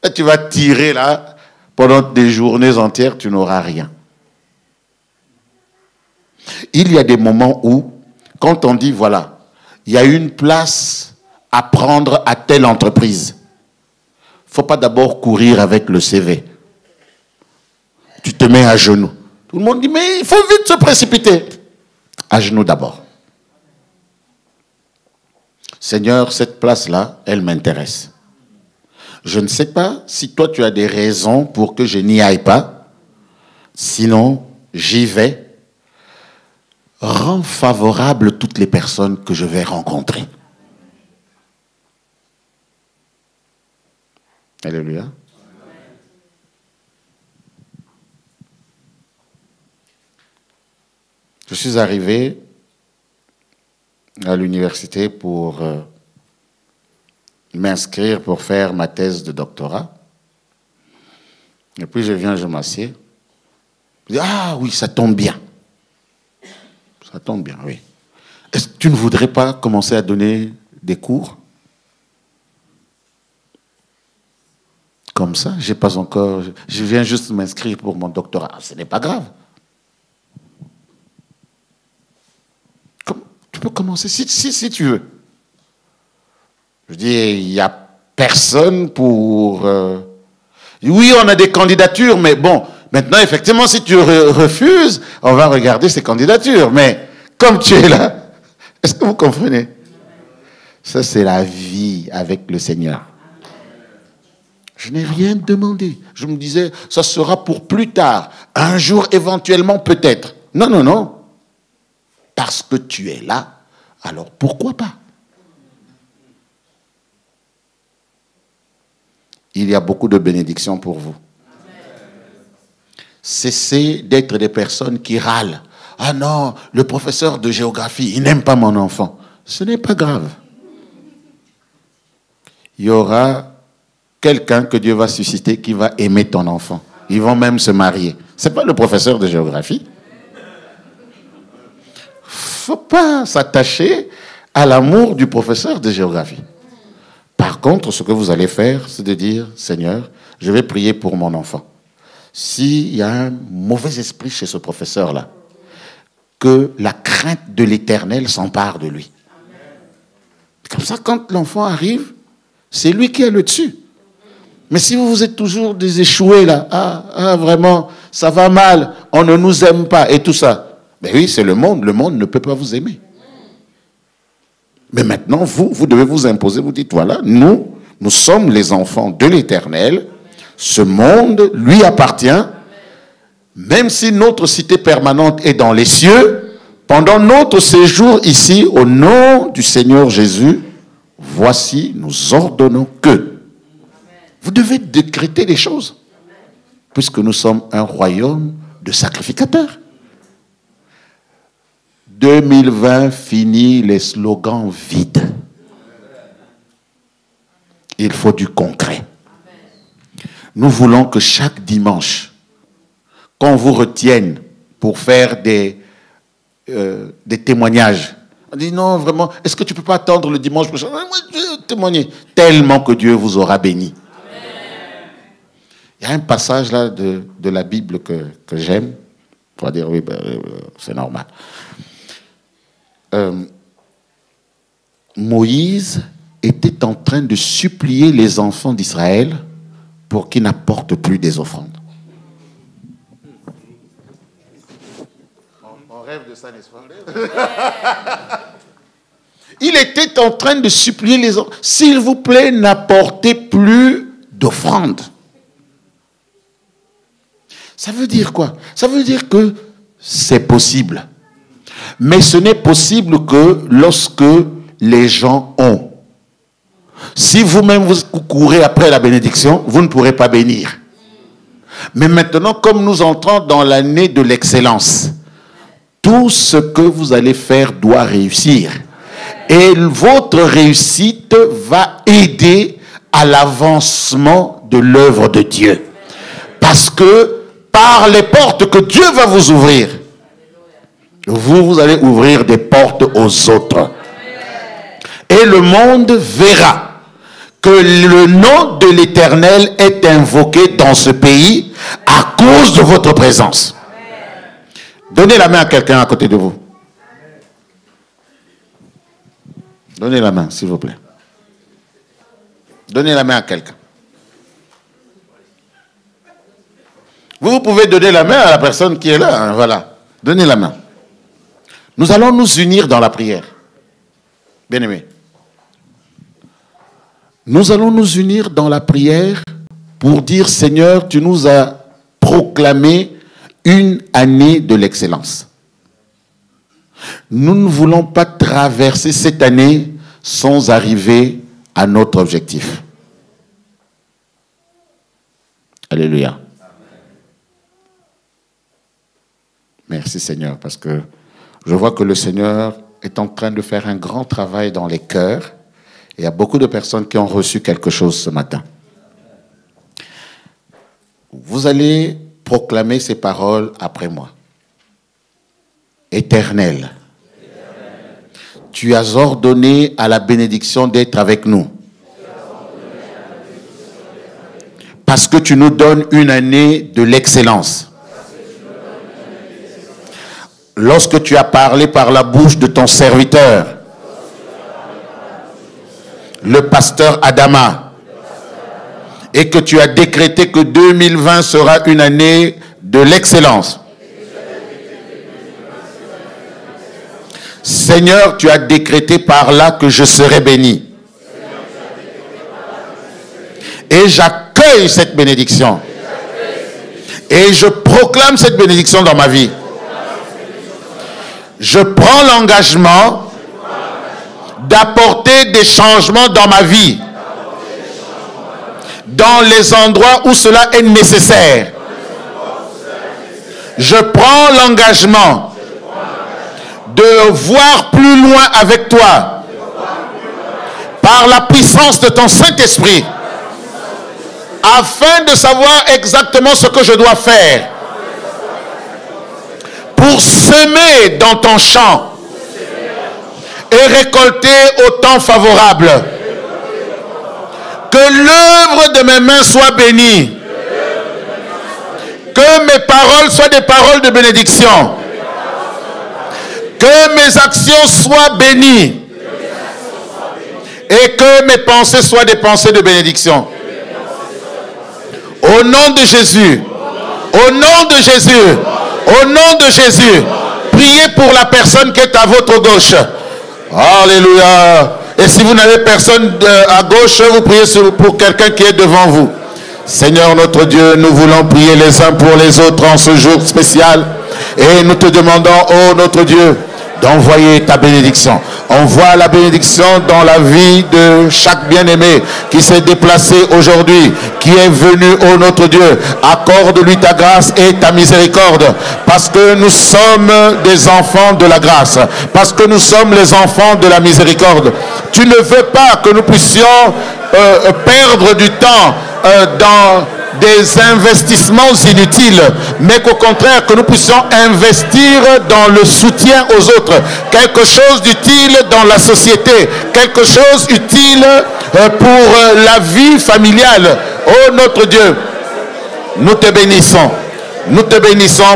Et tu vas tirer là, pendant des journées entières, tu n'auras rien. Il y a des moments où, quand on dit, voilà, il y a une place à prendre à telle entreprise, il ne faut pas d'abord courir avec le CV. Tu te mets à genoux. Tout le monde dit, mais il faut vite se précipiter. À genoux d'abord. Seigneur, cette place-là, elle m'intéresse. Je ne sais pas si toi tu as des raisons pour que je n'y aille pas. Sinon, j'y vais. Rends favorable toutes les personnes que je vais rencontrer. Alléluia. Je suis arrivé à l'université pour m'inscrire pour faire ma thèse de doctorat. Et puis je viens, je m'assieds. Je dis, ah oui, ça tombe bien. Ça tombe bien, oui. Est-ce que tu ne voudrais pas commencer à donner des cours? Comme ça, j'ai pas encore... Je viens juste m'inscrire pour mon doctorat. Ce n'est pas grave. Tu peux commencer si tu veux. Je dis, il n'y a personne pour... Oui, on a des candidatures, mais bon, maintenant, effectivement, si tu refuses, on va regarder ces candidatures. Mais comme tu es là, est-ce que vous comprenez? Ça, c'est la vie avec le Seigneur. Je n'ai rien demandé. Je me disais, ça sera pour plus tard. Un jour, éventuellement, peut-être. Non, non, non. Parce que tu es là, alors pourquoi pas? Il y a beaucoup de bénédictions pour vous. Cessez d'être des personnes qui râlent. Ah non, le professeur de géographie, il n'aime pas mon enfant. Ce n'est pas grave. Il y aura quelqu'un que Dieu va susciter qui va aimer ton enfant. Ils vont même se marier. Ce n'est pas le professeur de géographie. Il ne faut pas s'attacher à l'amour du professeur de géographie. Par contre, ce que vous allez faire, c'est de dire, Seigneur, je vais prier pour mon enfant. S'il y a un mauvais esprit chez ce professeur-là, que la crainte de l'Éternel s'empare de lui. Comme ça, quand l'enfant arrive, c'est lui qui est le dessus. Mais si vous êtes toujours des échoués là, vraiment, ça va mal, on ne nous aime pas et tout ça. Ben oui, c'est le monde ne peut pas vous aimer. Mais maintenant, vous devez vous imposer, vous dites, voilà, nous sommes les enfants de l'Éternel, ce monde lui appartient, même si notre cité permanente est dans les cieux, pendant notre séjour ici, au nom du Seigneur Jésus, voici, nous ordonnons que. Vous devez décréter les choses, puisque nous sommes un royaume de sacrificateurs. 2020 finit les slogans vides. Il faut du concret. Nous voulons que chaque dimanche, qu'on vous retienne pour faire des témoignages. On dit non, vraiment, est-ce que tu ne peux pas attendre le dimanche prochain? Moi, je vais témoigner. Tellement que Dieu vous aura béni. Il y a un passage là de la Bible que j'aime. On va dire, oui, c'est normal. Moïse était en train de supplier les enfants d'Israël pour qu'ils n'apportent plus des offrandes. On rêve de ça, n'est-ce pas? Il était en train de supplier les hommes. S'il vous plaît, n'apportez plus d'offrande. Ça veut dire quoi? Ça veut dire que c'est possible. Mais ce n'est possible que lorsque les gens ont. Si vous-même vous courez après la bénédiction, vous ne pourrez pas bénir. Mais maintenant, comme nous entrons dans l'année de l'excellence, tout ce que vous allez faire doit réussir. Et votre réussite va aider à l'avancement de l'œuvre de Dieu. Parce que par les portes que Dieu va vous ouvrir, vous allez ouvrir des portes aux autres. Et le monde verra que le nom de l'Éternel est invoqué dans ce pays à cause de votre présence. Donnez la main à quelqu'un à côté de vous. Donnez la main, s'il vous plaît. Donnez la main à quelqu'un. Vous pouvez donner la main à la personne qui est là. Hein, voilà. Donnez la main. Nous allons nous unir dans la prière. Bien-aimés. Nous allons nous unir dans la prière pour dire, Seigneur, tu nous as proclamé une année de l'excellence. Nous ne voulons pas traverser cette année sans arriver à notre objectif. Alléluia. Merci Seigneur, parce que je vois que le Seigneur est en train de faire un grand travail dans les cœurs. Et il y a beaucoup de personnes qui ont reçu quelque chose ce matin. Vous allez proclamer ces paroles après moi. Éternel, tu as ordonné à la bénédiction d'être avec nous. Parce que tu nous donnes une année de l'excellence. Lorsque tu as parlé par la bouche de ton serviteur, le pasteur Adama, et que tu as décrété que 2020 sera une année de l'excellence. Seigneur, tu as décrété par là que je serai béni. Et j'accueille cette bénédiction. Et je proclame cette bénédiction dans ma vie. Je prends l'engagement d'apporter des changements dans ma vie, dans les endroits où cela est nécessaire. Je prends l'engagement de voir plus loin avec toi, par la puissance de ton Saint-Esprit, afin de savoir exactement ce que je dois faire pour semer dans ton champ et récolter au temps favorable. Que l'œuvre de mes mains soit bénie. Que mes paroles soient des paroles de bénédiction. Que mes actions soient bénies. Et que mes pensées soient des pensées de bénédiction. Au nom de Jésus. Au nom de Jésus. Au nom de Jésus. Priez pour la personne qui est à votre gauche. Alléluia. Et si vous n'avez personne à gauche, vous priez pour quelqu'un qui est devant vous. Seigneur notre Dieu, nous voulons prier les uns pour les autres en ce jour spécial. Et nous te demandons, oh notre Dieu, d'envoyer ta bénédiction. Envoie la bénédiction dans la vie de chaque bien-aimé qui s'est déplacé aujourd'hui, qui est venu, oh notre Dieu. Accorde-lui ta grâce et ta miséricorde, parce que nous sommes des enfants de la grâce, parce que nous sommes les enfants de la miséricorde. Tu ne veux pas que nous puissions perdre du temps dans des investissements inutiles, mais qu'au contraire que nous puissions investir dans le soutien aux autres, quelque chose d'utile dans la société, quelque chose utile pour la vie familiale. Oh notre Dieu, nous te bénissons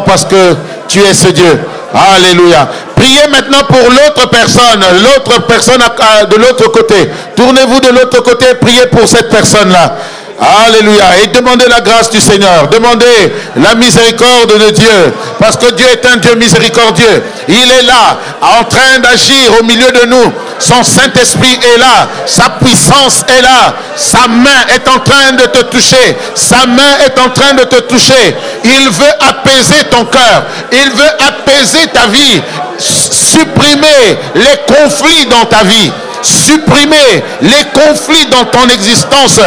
parce que tu es ce Dieu. Alléluia. Priez maintenant pour l'autre personne de l'autre côté. Tournez-vous de l'autre côté, priez pour cette personne-là. Alléluia. Et demandez la grâce du Seigneur. Demandez la miséricorde de Dieu. Parce que Dieu est un Dieu miséricordieux. Il est là, en train d'agir au milieu de nous. Son Saint-Esprit est là. Sa puissance est là. Sa main est en train de te toucher. Sa main est en train de te toucher. Il veut apaiser ton cœur. Il veut apaiser ta vie. Supprimer les conflits dans ta vie. Supprimer les conflits dans ton existence.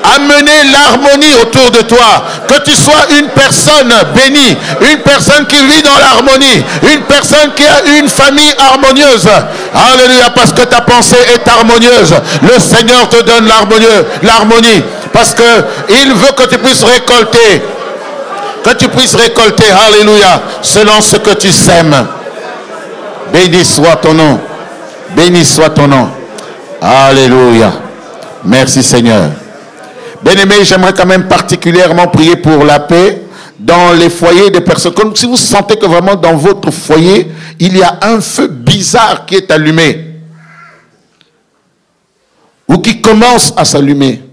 Amener l'harmonie autour de toi. Que tu sois une personne bénie, une personne qui vit dans l'harmonie, une personne qui a une famille harmonieuse. Alléluia, parce que ta pensée est harmonieuse. Le Seigneur te donne l'harmonie, parce que il veut que tu puisses récolter. Que tu puisses récolter, alléluia, selon ce que tu sèmes. Béni soit ton nom. Béni soit ton nom. Alléluia. Merci Seigneur. Bien-aimés, j'aimerais quand même particulièrement prier pour la paix dans les foyers des personnes. Comme si vous sentez que vraiment dans votre foyer, il y a un feu bizarre qui est allumé. Ou qui commence à s'allumer.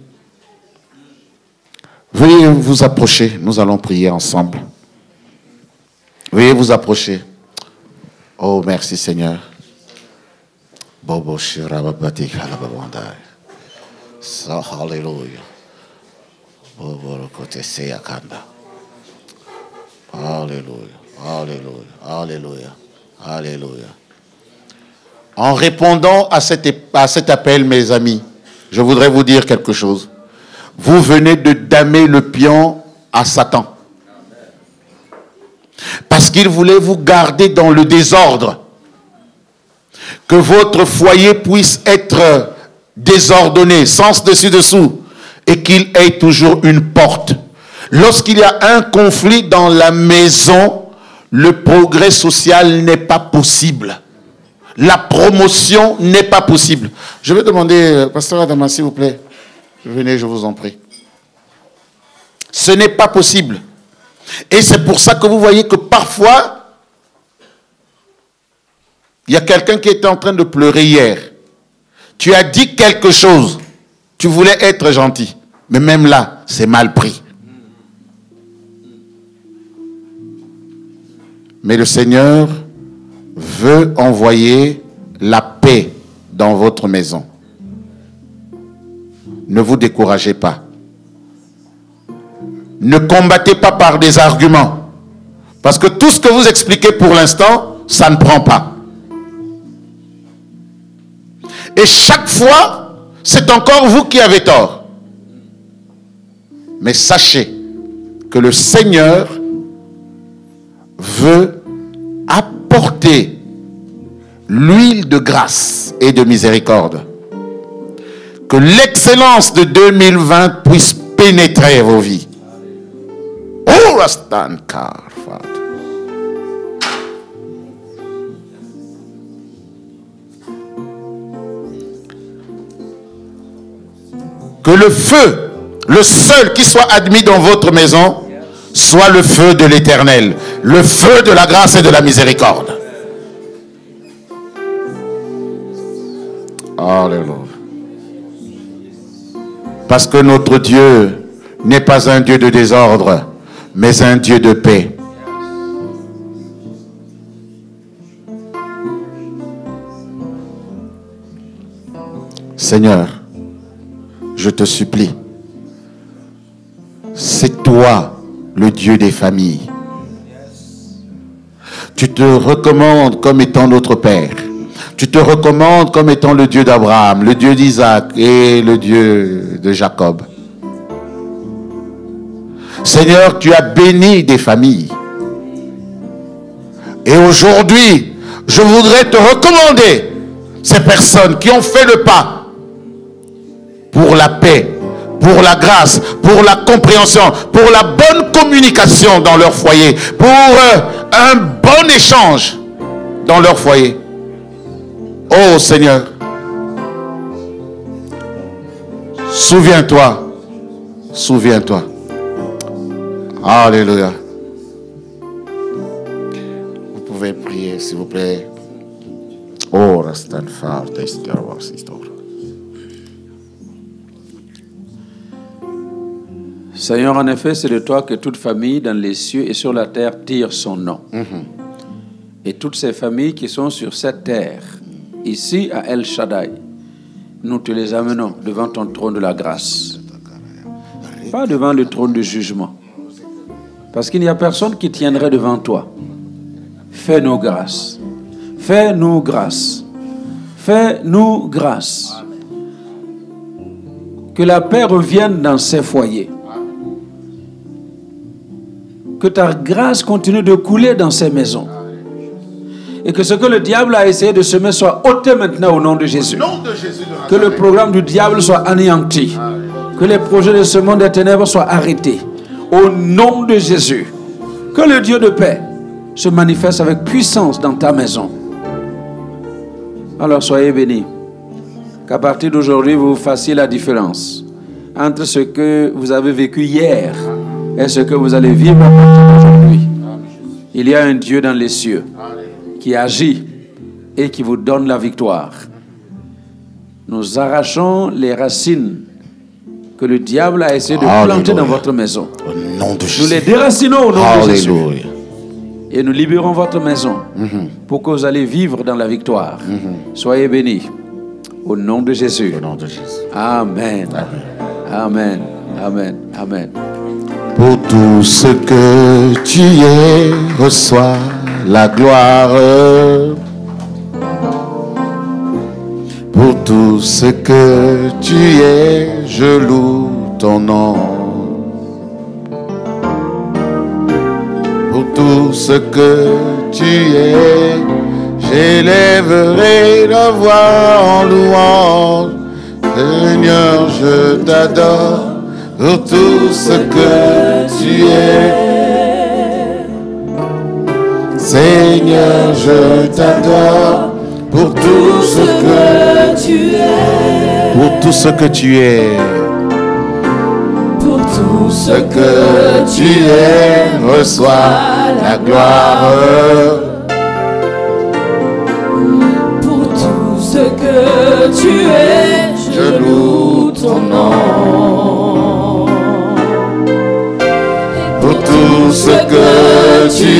Veuillez vous approcher. Nous allons prier ensemble. Veuillez vous approcher. Oh, merci Seigneur. Bobo Shirababati Halababandai. Hallelujah. Alléluia, alléluia, alléluia, alléluia. En répondant à cet appel, mes amis, je voudrais vous dire quelque chose. Vous venez de damer le pion à Satan. Parce qu'il voulait vous garder dans le désordre. Que votre foyer puisse être désordonné, sens dessus-dessous. Et qu'il ait toujours une porte. Lorsqu'il y a un conflit dans la maison, le progrès social n'est pas possible. La promotion n'est pas possible. Je vais demander, Pasteur Adama, s'il vous plaît. Venez, je vous en prie. Ce n'est pas possible. Et c'est pour ça que vous voyez que parfois, il y a quelqu'un qui était en train de pleurer hier. Tu as dit quelque chose. Tu voulais être gentil. Mais même là, c'est mal pris. Mais le Seigneur veut envoyer la paix dans votre maison. Ne vous découragez pas. Ne combattez pas par des arguments. Parce que tout ce que vous expliquez pour l'instant, ça ne prend pas. Et chaque fois, c'est encore vous qui avez tort. Mais sachez que le Seigneur veut apporter l'huile de grâce et de miséricorde. Que l'excellence de 2020 puisse pénétrer vos vies. Oh, Rastan Karfat. Que le feu, le seul qui soit admis dans votre maison, soit le feu de l'Éternel, le feu de la grâce et de la miséricorde. Alléluia. Parce que notre Dieu n'est pas un Dieu de désordre, mais un Dieu de paix. Seigneur, je te supplie, c'est toi le Dieu des familles. Tu te recommandes comme étant notre Père. Tu te recommandes comme étant le Dieu d'Abraham, le Dieu d'Isaac et le Dieu de Jacob. Seigneur, tu as béni des familles. Et aujourd'hui, je voudrais te recommander ces personnes qui ont fait le pas pour la paix, pour la grâce, pour la compréhension, pour la bonne communication dans leur foyer, pour un bon échange dans leur foyer. Oh Seigneur, souviens-toi, souviens-toi. Alléluia. Vous pouvez prier, s'il vous plaît. Oh, Rastan Far, Seigneur, en effet, c'est de toi que toute famille dans les cieux et sur la terre tire son nom. Et toutes ces familles qui sont sur cette terre, ici à El Shaddai, nous te les amenons devant ton trône de la grâce. Pas devant le trône de jugement. Parce qu'il n'y a personne qui tiendrait devant toi. Fais-nous grâce. Fais-nous grâce. Fais-nous grâce. Que la paix revienne dans ces foyers. Que ta grâce continue de couler dans ces maisons. Et que ce que le diable a essayé de semer soit ôté maintenant au nom de Jésus. Que le programme du diable soit anéanti. Que les projets de ce monde des ténèbres soient arrêtés. Au nom de Jésus. Que le Dieu de paix se manifeste avec puissance dans ta maison. Alors soyez bénis. Qu'à partir d'aujourd'hui, vous fassiez la différence entre ce que vous avez vécu hier et ce que vous allez vivre à partir d'aujourd'hui. Il y a un Dieu dans les cieux qui agit et qui vous donne la victoire. Nous arrachons les racines que le diable a essayé de planter dans votre maison. Au nom de Jésus. Nous les déracinons au nom de Jésus. Et nous libérons votre maison pour que vous allez vivre dans la victoire. Soyez bénis. Au nom de Jésus. Au nom de Jésus. Amen. Amen. Amen. Amen. Pour tout ce que tu es, reçois la gloire. Pour tout ce que tu es, je loue ton nom. Pour tout ce que tu es, j'élèverai la voix en louange. Seigneur, je t'adore pour tout ce que tu es. Seigneur, je t'adore pour tout ce que tu es. Pour tout ce que tu es. Pour tout Ce que tu es, reçois la gloire. Pour tout ce que tu es, je loue ton nom. Pour tout ce que tu